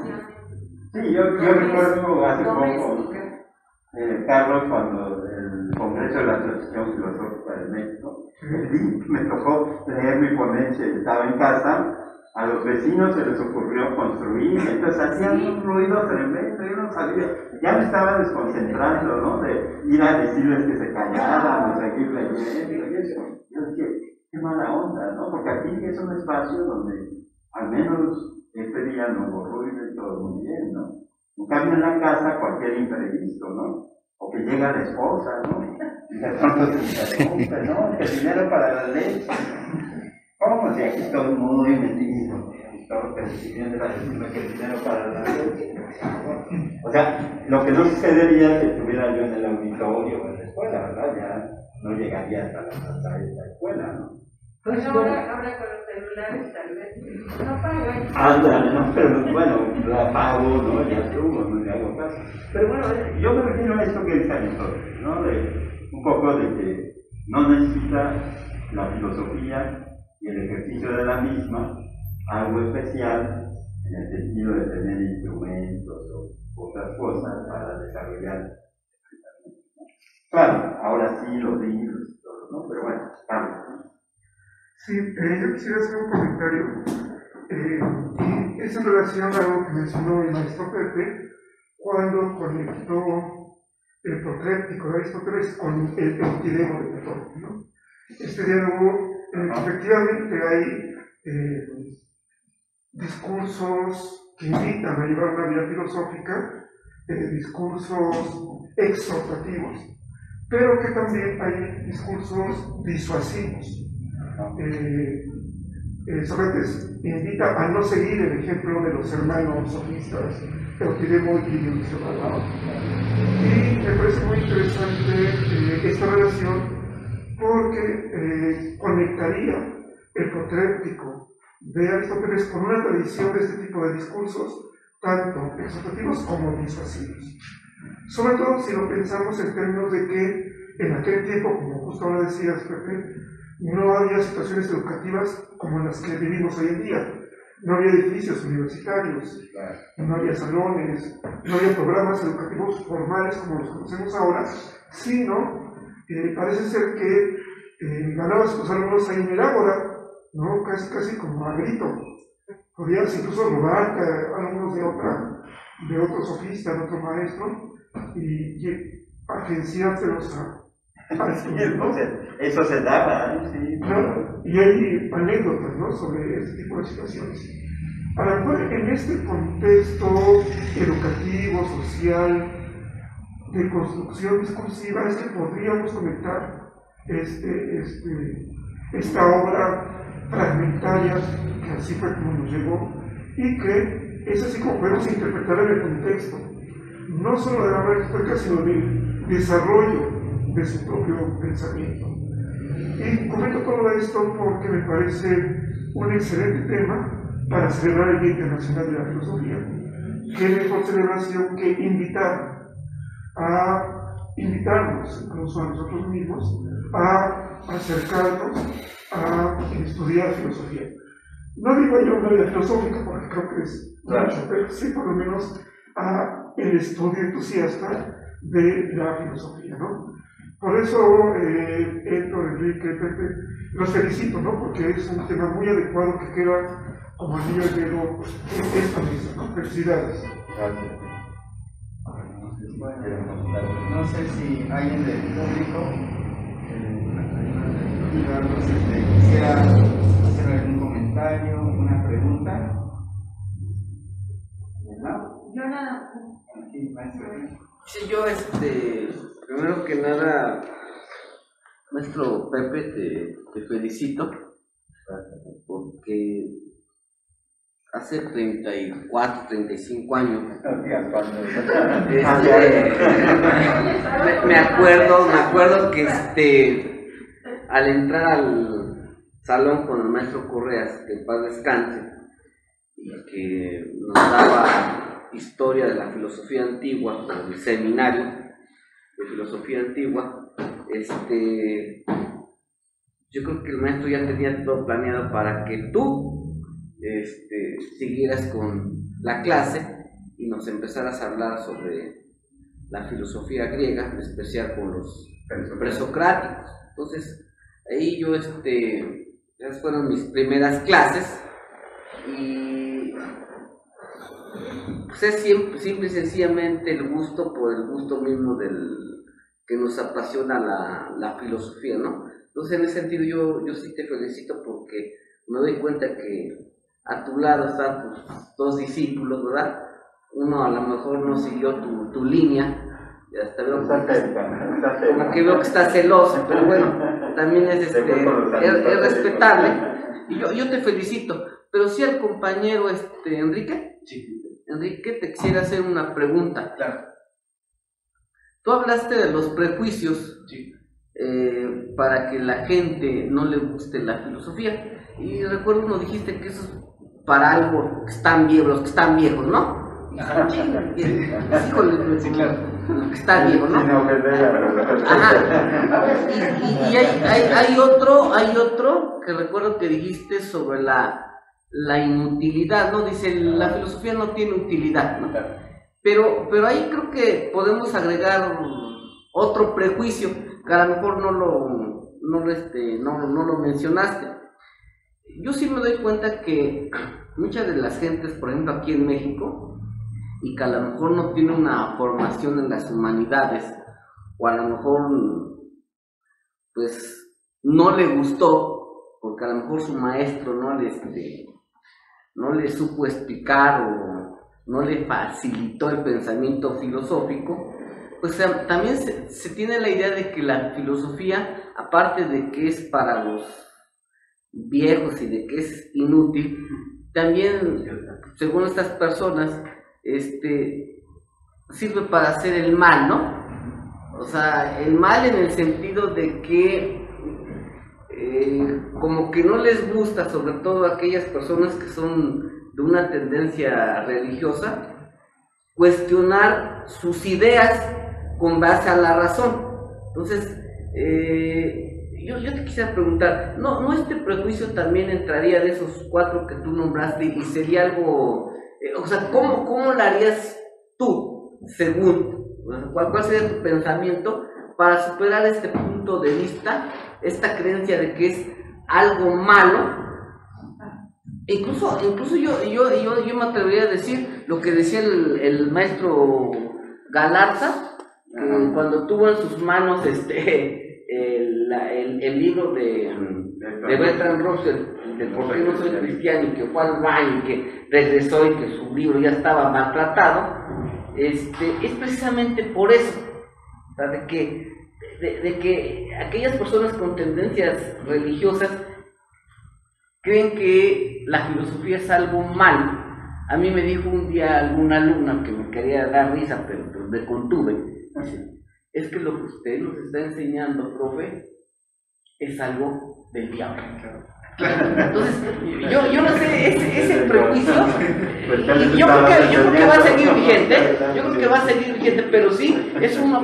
Sí, yo recuerdo hace poco, Carlos, cuando el Congreso de la Asociación Filosófica de México, me tocó leer mi ponencia y estaba en casa. A los vecinos se les ocurrió construir, entonces hacían un ruido tremendo, yo no sabía, ya me estaba desconcentrando, ¿no? De ir a decirles que se callaran, de seguir leyendo, y eso. Yo dije, qué mala onda, ¿no? Porque aquí es un espacio donde, al menos este día no hubo ruido y todo muy bien, ¿no? En cambio en la casa cualquier imprevisto, ¿no? O que llega la esposa, ¿no? Y de pronto se interrumpe, ¿no? Que dinero para la leche. ¿Cómo? Si aquí estoy muy metido. auditor que recibían de la decirme que el dinero para la o sea, lo que no sucedería es que estuviera yo en el auditorio o en la escuela, ¿verdad? Ya no llegaría hasta la escuela, ¿no? Pues ahora con los celulares tal vez no pagan. Ándale, no, pero bueno, la pago, ¿no? Ya estuvo, no le hago caso. Pero bueno, yo me refiero a esto que dice Aristóteles, ¿no? Un poco de que no necesita la filosofía y el ejercicio de la misma algo especial en el sentido de tener instrumentos o otras cosas para desarrollar. Claro, ahora sí los libros y todo, ¿no? Pero bueno, vamos. Sí, yo quisiera hacer un comentario, y es en relación a algo que mencionó el maestro Pepe cuando conectó el protéptico de Aristóteles con el eutidemo de Platón, ¿no? Este diálogo, efectivamente hay discursos que invitan a llevar una vida filosófica, discursos exhortativos, pero que también hay discursos disuasivos. Sócrates invita a no seguir el ejemplo de los hermanos sofistas, Eutidemo y Dionisio. Y me parece muy interesante esta relación porque conectaría el protéptico de Aristóteles con una tradición de este tipo de discursos, tanto exhortativos como disuasivos. Sobre todo si lo pensamos en términos de que en aquel tiempo, como justo ahora decías, Pepe, no había situaciones educativas como las que vivimos hoy en día. No había edificios universitarios, no había salones, no había programas educativos formales como los conocemos ahora, sino parece ser que ganaban sus alumnos ahí en el ágora, ¿no? Casi como a grito. Podías incluso robar alumnos de otro sofista, de otro maestro, y agenciárselos ¿no? Eso se daba, sí. Claro, y hay anécdotas, ¿no?, sobre este tipo de situaciones. A lo mejor en este contexto educativo, social, de construcción discursiva, es que podríamos conectar esta obra fragmentaria, que así fue como nos llegó, y que es así como podemos interpretar en el contexto, no solo de la obra histórica, sino del desarrollo de su propio pensamiento. Y comento todo esto porque me parece un excelente tema para celebrar el Día Internacional de la Filosofía. Qué mejor celebración que invitarnos, incluso a nosotros mismos, a acercarnos a estudiar filosofía. No digo yo una vida filosófica porque creo que es mucho, pero sí por lo menos a el estudio entusiasta de la filosofía, ¿no? Por eso, Héctor, Enrique, Pepe, los felicito, ¿no? Porque es un tema muy adecuado que queda como anillo al dedo en esta mesa, ¿no? Felicidades. Gracias. No sé si alguien del público, quisiera hacer algún comentario, una pregunta. ¿No? Yo nada. Aquí, maestro. Sí, yo primero que nada, maestro Pepe, te felicito porque hace 34, 35 años me acuerdo que al entrar al salón con el maestro Correas, que en paz descanse, y que nos daba historia de la filosofía antigua, el seminario de filosofía antigua, yo creo que el maestro ya tenía todo planeado para que tú siguieras con la clase y nos empezaras a hablar sobre la filosofía griega, en especial con los presocráticos. Entonces, ahí yo, esas fueron mis primeras clases y pues es simple y sencillamente el gusto por el gusto mismo que nos apasiona la filosofía, ¿no? Entonces, en ese sentido, yo sí te felicito porque me doy cuenta que a tu lado están tus dos discípulos, ¿verdad? Uno a lo mejor no siguió tu línea, y hasta veo como que veo que está celoso, pero bueno, también es respetable. Y yo te felicito, pero sí al compañero Enrique. Sí. Enrique, te quisiera hacer una pregunta. Claro. Tú hablaste de los prejuicios, Sí. para que la gente no le guste la filosofía. Y recuerdo uno dijiste que eso es para algo que están viejos, los que están viejos, ¿no? Ajá. Híjole, Sí, claro. los que están viejos, ¿no? Sin ofender a los- Ajá. Y hay otro que recuerdo que dijiste sobre la inutilidad, ¿no? Dice, la filosofía no tiene utilidad, ¿no? Claro. Pero ahí creo que podemos agregar otro prejuicio que a lo mejor no lo mencionaste. Yo sí me doy cuenta que muchas de las gentes, por ejemplo aquí en México, y que a lo mejor no tiene una formación en las humanidades, o a lo mejor pues no le gustó, porque a lo mejor su maestro no le supo explicar o no le facilitó el pensamiento filosófico, pues también se tiene la idea de que la filosofía, aparte de que es para los viejos y de que es inútil, también, según estas personas, sirve para hacer el mal, ¿no? O sea, el mal en el sentido de que como que no les gusta, sobre todo a aquellas personas que son de una tendencia religiosa, cuestionar sus ideas con base a la razón. Entonces, yo te quisiera preguntar, ¿no este prejuicio también entraría de esos 4 que tú nombraste y sería algo, o sea, ¿cómo lo harías tú, según, cuál sería tu pensamiento para superar este punto de vista, esta creencia de que es algo malo? Incluso yo me atrevería a decir lo que decía el maestro Galarza, que cuando tuvo en sus manos el libro de Bertrand Russell, de ¿Por qué no soy cristiano?, y que fue al baño y que regresó y que su libro ya estaba maltratado, es precisamente por eso, o sea, de que aquellas personas con tendencias religiosas creen que la filosofía es algo malo. A mí me dijo un día alguna alumna que me quería dar risa, pero me contuve. Es que lo que usted nos está enseñando, profe, es algo del diablo. Entonces, yo no sé, ese prejuicio, yo creo que va a seguir vigente, pero sí, es un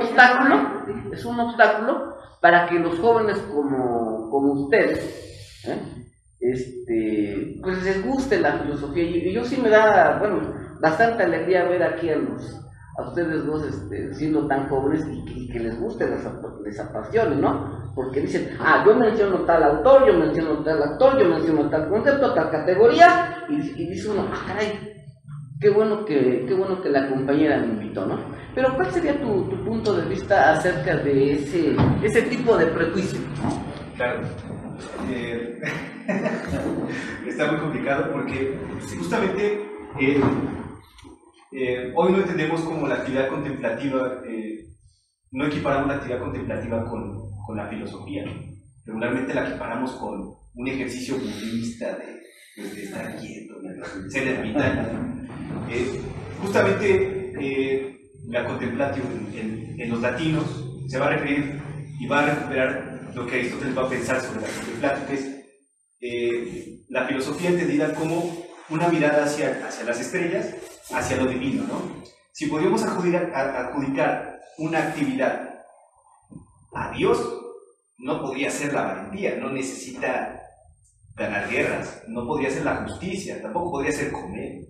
obstáculo para que los jóvenes como ustedes, pues les guste la filosofía. Y yo sí me da, bastante alegría ver aquí a ustedes dos siendo tan jóvenes y que les guste, les apasione, ¿no? Porque dicen, yo menciono tal autor, yo menciono tal actor, yo menciono tal concepto, tal categoría, y dice uno, caray, qué bueno que la compañera me invitó, ¿no? Pero ¿cuál sería tu punto de vista acerca de ese tipo de prejuicio? Claro. Está muy complicado porque justamente hoy no entendemos como la actividad contemplativa, no equiparamos la actividad contemplativa con la filosofía. Regularmente la equiparamos con un ejercicio budista de estar quieto, de ser ermitaño. Justamente la contemplativa en los latinos se va a referir y va a recuperar lo que Aristóteles va a pensar sobre la contemplativa, que es la filosofía entendida como una mirada hacia las estrellas, hacia lo divino, ¿no? Si podríamos adjudicar una actividad a Dios, no podría ser la valentía, no necesita ganar guerras, no podría ser la justicia, tampoco podría ser comer,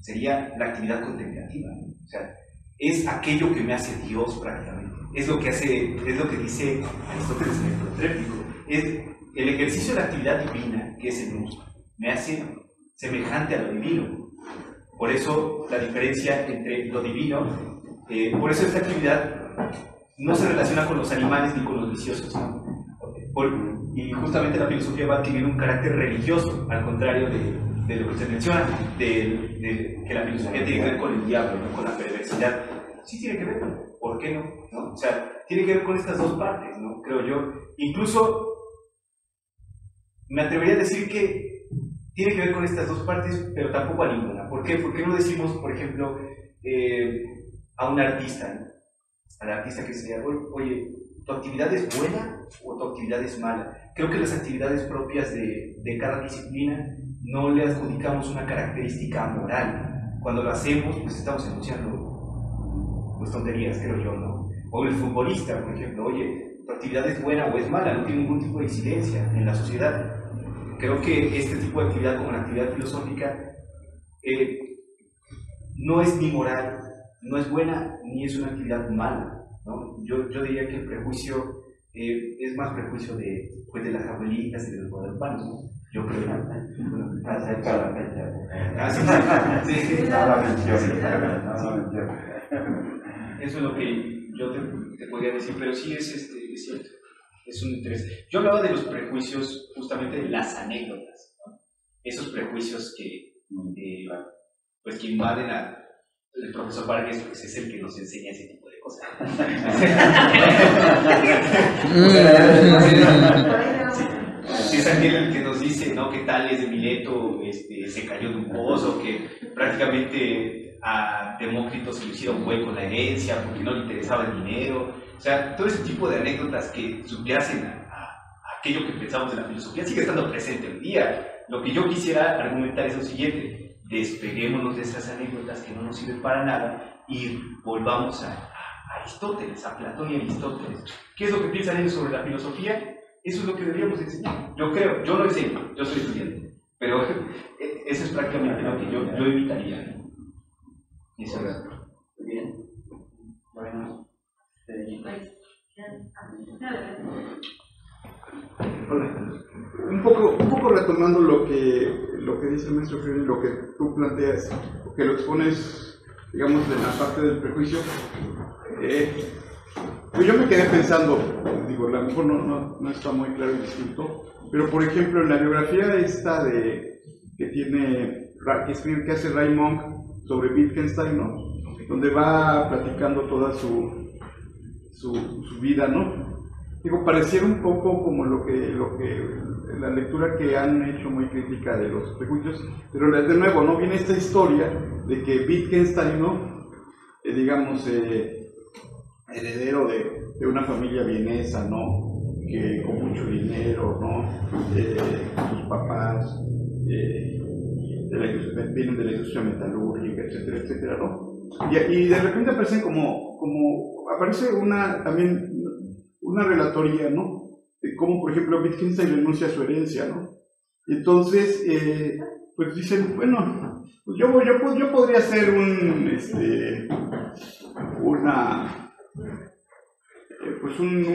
sería la actividad contemplativa, ¿no? O sea, es aquello que me hace Dios prácticamente, es lo que dice Aristóteles en el Protrépico, es el ejercicio de la actividad divina, que es el luz, me hace semejante a lo divino. Por eso la diferencia entre lo divino, por eso esta actividad no se relaciona con los animales ni con los viciosos, ¿no? Y justamente la filosofía va a adquirir un carácter religioso, al contrario de lo que se menciona, de que la filosofía tiene que ver con el diablo, ¿no? Con la perversidad. Sí tiene que ver, ¿por qué no? O sea, tiene que ver con estas dos partes, ¿no? Creo yo. Incluso me atrevería a decir que tiene que ver con estas dos partes, pero tampoco a ninguna. ¿Por qué? ¿Por qué no decimos, por ejemplo, a un artista, ¿no? Al artista que se diga, oye, ¿tu actividad es buena o tu actividad es mala? Creo que las actividades propias de cada disciplina no le adjudicamos una característica moral. Cuando lo hacemos, pues estamos enunciando pues, tonterías, creo yo, ¿no? O el futbolista, por ejemplo, oye, ¿tu actividad es buena o es mala? No tiene ningún tipo de incidencia en la sociedad. Creo que este tipo de actividad, como la actividad filosófica, no es ni moral, no es buena, ni es una actividad mala, ¿no? Yo diría que el prejuicio es más prejuicio de las abuelitas y de los guadalupanos, ¿no? Yo creo que Acerca de la fecha. Eso es lo que yo te podría decir, pero sí es cierto, es un interés. Yo hablaba de los prejuicios, justamente de las anécdotas, ¿no? Esos prejuicios que invaden el profesor Vargas, pues es el que nos enseña ese tipo de cosas. Si es aquel el que nos dice, ¿no?, que Tales de Mileto se cayó de un pozo, que prácticamente a Demócrito se le hicieron hueco en la herencia porque no le interesaba el dinero. O sea, todo ese tipo de anécdotas que subyacen a aquello que pensamos de la filosofía sigue estando presente hoy día. Lo que yo quisiera argumentar es lo siguiente: despeguémonos de esas anécdotas que no nos sirven para nada y volvamos a Aristóteles, a Platón y Aristóteles. ¿Qué es lo que piensan ellos sobre la filosofía? Eso es lo que deberíamos enseñar. Yo creo, yo no enseño, yo soy estudiante, pero eso es prácticamente lo que yo evitaría. Eso es. Muy bien. Bueno. Hola. Un poco retomando lo que dice el maestro Fiori, lo que tú planteas, que lo expones, digamos, en la parte del prejuicio. Pues yo me quedé pensando, digo, a lo mejor no está muy claro y distinto, pero por ejemplo en la biografía esta que hace Ray Monk sobre Wittgenstein, ¿no?, donde va platicando toda su vida, ¿no? Digo, pareciera un poco como lo que la lectura que han hecho muy crítica de los prejuicios, pero de nuevo, ¿no?, viene esta historia de que Wittgenstein, ¿no?, digamos, heredero de una familia vienesa, ¿no?, que con mucho dinero, ¿no?, sus papás vienen de la industria metalúrgica, etcétera, etcétera, ¿no? Y de repente aparecen aparece también una relatoría, ¿no?, de cómo, por ejemplo, Wittgenstein renuncia a su herencia, ¿no? Y entonces, pues dicen, bueno, pues yo podría ser un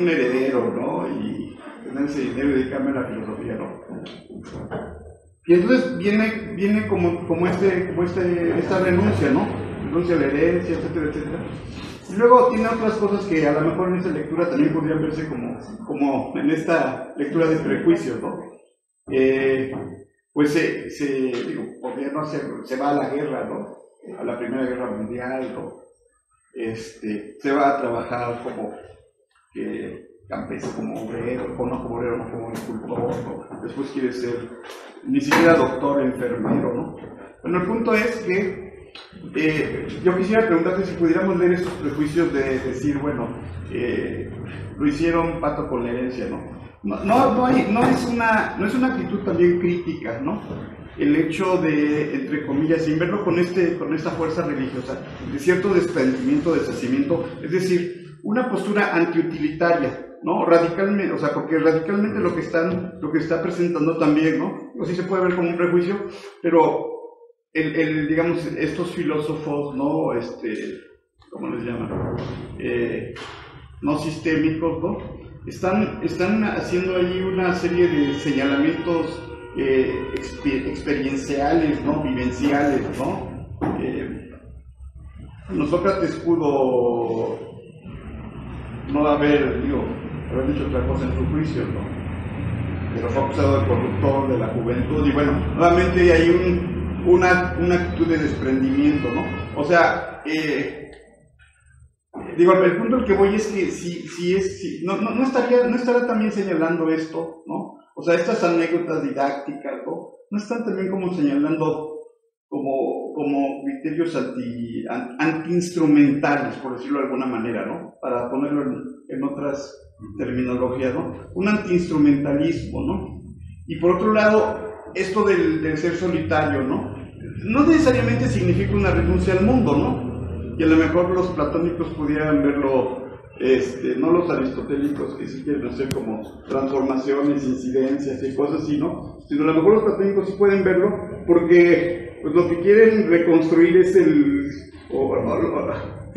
heredero, ¿no?, y tener ese dinero y dedicarme a la filosofía, ¿no? Y entonces viene como esta renuncia, ¿no? Renuncia a la herencia, etcétera, etcétera. Y luego tiene otras cosas que a lo mejor en esta lectura también podrían verse como en esta lectura de prejuicios, ¿no? Pues podría no hacer, se va a la guerra, ¿no?, a la Primera Guerra Mundial, ¿no? Se va a trabajar como campesino, como obrero, no como obrero, no como agricultor, ¿no? Después quiere ser ni siquiera doctor, enfermero, ¿no? Bueno, el punto es que yo quisiera preguntarte si pudiéramos leer estos prejuicios de decir, bueno, lo hicieron pato con la herencia, ¿no? No es una actitud también crítica, ¿no? El hecho de, entre comillas, sin verlo con esta fuerza religiosa, de cierto desprendimiento, deshacimiento, es decir, una postura antiutilitaria, ¿no? Radicalmente, o sea, porque radicalmente lo que está presentando también, ¿no? O sí se puede ver como un prejuicio, pero digamos, estos filósofos, ¿no? ¿Cómo les llaman? No sistémicos, ¿no? Están haciendo ahí una serie de señalamientos experienciales, ¿no?, vivenciales, ¿no? Sócrates pudo no haber dicho otra cosa en su juicio, ¿no? Pero fue acusado de corruptor de la juventud, y bueno, nuevamente hay una actitud de desprendimiento, ¿no? O sea, el punto al que voy es que no estaría también señalando esto, ¿no? O sea, estas anécdotas didácticas, ¿no?, no están también como señalando como criterios anti-instrumentales, por decirlo de alguna manera, ¿no? Para ponerlo en otras terminologías, ¿no? Un anti-instrumentalismo, ¿no? Y por otro lado, esto del ser solitario, ¿no? No necesariamente significa una renuncia al mundo, ¿no? Y a lo mejor los platónicos pudieran verlo, no los aristotélicos que sí quieren hacer como transformaciones, incidencias y cosas así, ¿no? Sino a lo mejor los platónicos sí pueden verlo porque pues, lo que quieren reconstruir es si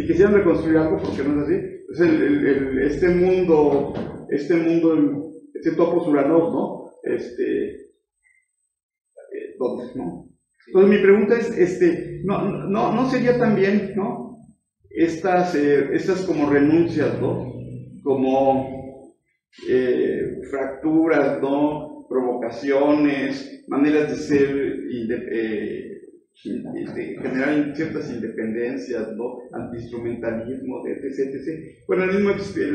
quisieran reconstruir algo, porque no es así, es este mundo, topos uranos, ¿no? ¿Dónde, no? Entonces mi pregunta es, no sería también, ¿no? Estas como renuncias, ¿no? Como fracturas, ¿no? Provocaciones, maneras de ser, de generar ciertas independencias, ¿no? Antiinstrumentalismo, etc. Bueno, el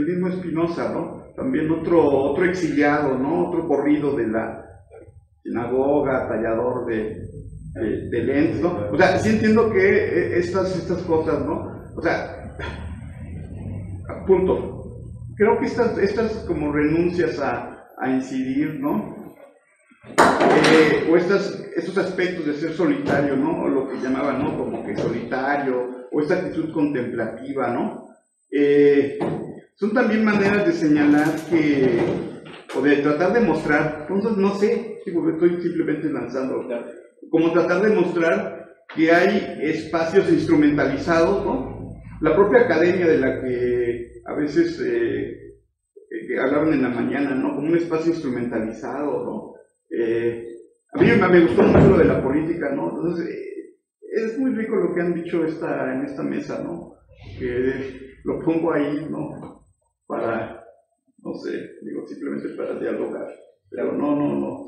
mismo Spinoza, ¿no? También otro exiliado, ¿no? Otro corrido de la sinagoga, tallador de lentes, ¿no? O sea, sí entiendo que estas cosas, ¿no? O sea, punto. Creo que estas como renuncias a incidir, ¿no? O estos aspectos de ser solitario, ¿no? O lo que llamaban, ¿no? Como que solitario, o esta actitud contemplativa, ¿no? Son también maneras de señalar o de tratar de mostrar, entonces no sé, estoy simplemente lanzando, como tratar de mostrar que hay espacios instrumentalizados, ¿no? La propia academia de la que a veces que hablaban en la mañana, ¿no? Como un espacio instrumentalizado, ¿no? A mí me gustó mucho lo de la política, ¿no? Entonces, es muy rico lo que han dicho en esta mesa, ¿no? Lo pongo ahí, ¿no? Para, no sé, simplemente para dialogar, pero no.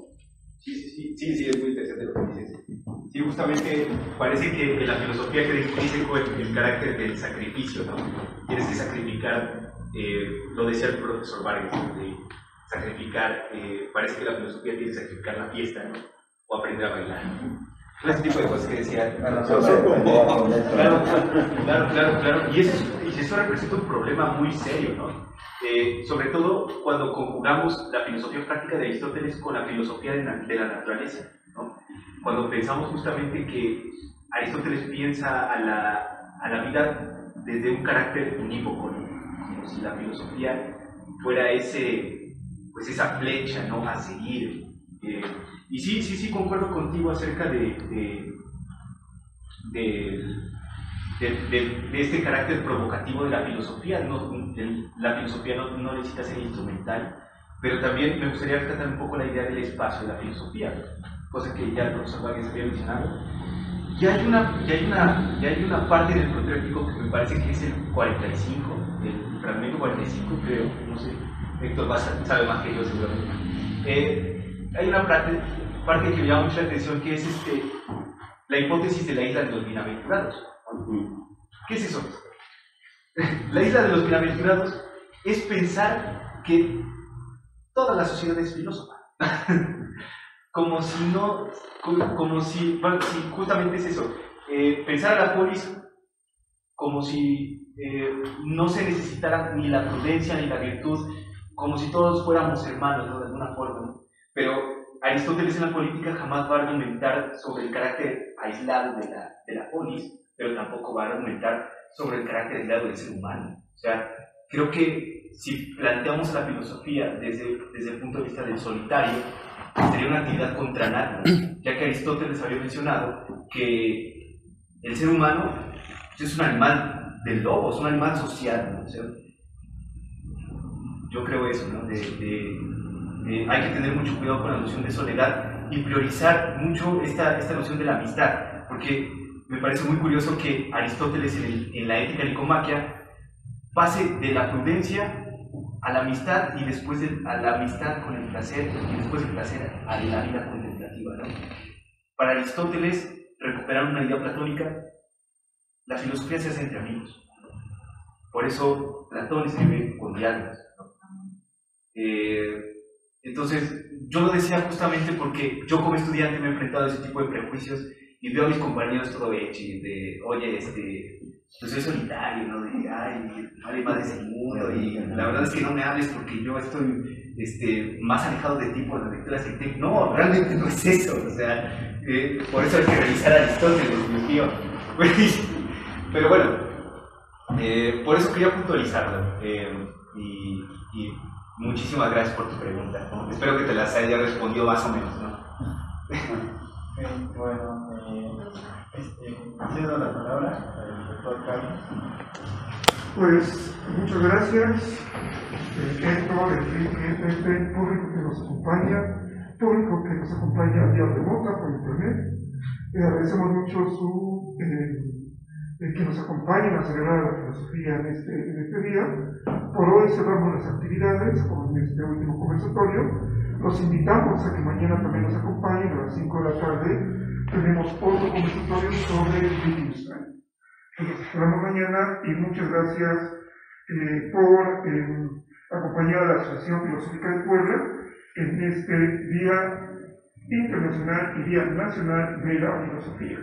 Sí, es muy interesante lo que dices. Sí, justamente parece que la filosofía cree con el carácter del sacrificio, ¿no? Tienes que sacrificar, lo decía el profesor Vargas, de sacrificar, parece que la filosofía tiene que sacrificar la fiesta, ¿no? O aprender a bailar. Ese tipo de cosas que decía. Claro. Y eso representa un problema muy serio, ¿no? Sobre todo cuando conjugamos la filosofía práctica de Aristóteles con la filosofía de la naturaleza, ¿no? Cuando pensamos justamente que Aristóteles piensa a la vida desde un carácter unívoco, ¿no? Como si la filosofía fuera esa flecha, ¿no? A seguir. Y sí, concuerdo contigo acerca de este carácter provocativo de la filosofía. La filosofía no necesita ser instrumental, pero también me gustaría rescatar un poco la idea del espacio de la filosofía, cosa que ya el profesor Vargas había mencionado. Y hay una parte del protético que me parece que es el 45, el fragmento 45, creo, no sé, Héctor sabe más que yo seguramente. Hay una parte que me llama mucho la atención, que es la hipótesis de la isla de los bienaventurados. ¿Qué es eso? La isla de los bienaventurados es pensar que toda la sociedad es filósofa. Como si justamente es eso, pensar a la polis como si no se necesitara ni la prudencia ni la virtud, como si todos fuéramos hermanos, ¿no? De alguna forma, ¿no? Pero Aristóteles en la política jamás va a argumentar sobre el carácter aislado de la polis, pero tampoco va a argumentar sobre el carácter aislado del ser humano. O sea, creo que si planteamos la filosofía desde el punto de vista del solitario, sería una actividad contra nada, ya que Aristóteles había mencionado que el ser humano es un animal del lobo, es un animal social, ¿no? O sea, yo creo eso, ¿no? Hay que tener mucho cuidado con la noción de soledad y priorizar mucho esta noción de la amistad, porque me parece muy curioso que Aristóteles en la Ética Nicomaquia pase de la prudencia a la amistad y después a la amistad con el placer y después del placer a la vida contemplativa, ¿no? Para Aristóteles, recuperar una idea platónica, la filosofía se hace entre amigos. Por eso Platón escribe con diálogos, ¿no? Entonces, yo lo decía justamente porque yo como estudiante me he enfrentado a ese tipo de prejuicios y veo a mis compañeros todo hecho y de, oye, pues soy solitario, ¿no? De, ay, vale madres el mundo, y la verdad es que no me hables porque yo estoy más alejado de ti por las lecturas que tengo. No, realmente no es eso, o sea, por eso hay que revisar a Aristóteles, mi tío. Pero bueno, por eso quería puntualizarlo, y muchísimas gracias por tu pregunta, ¿no? Espero que te las haya respondido más o menos, ¿no? Bueno, cedo la palabra al doctor Carlos. Pues muchas gracias, Héctor, Enrique, público que nos acompaña vía remota por internet. Agradecemos mucho que nos acompañen a celebrar la filosofía en este día. Por hoy cerramos las actividades con este último conversatorio. Los invitamos a que mañana también nos acompañen a las 5 de la tarde. Tenemos otro conversatorio sobre Wittgenstein. Nos esperamos mañana y muchas gracias por acompañar a la Asociación Filosófica de Puebla en este Día Internacional y Día Nacional de la Filosofía.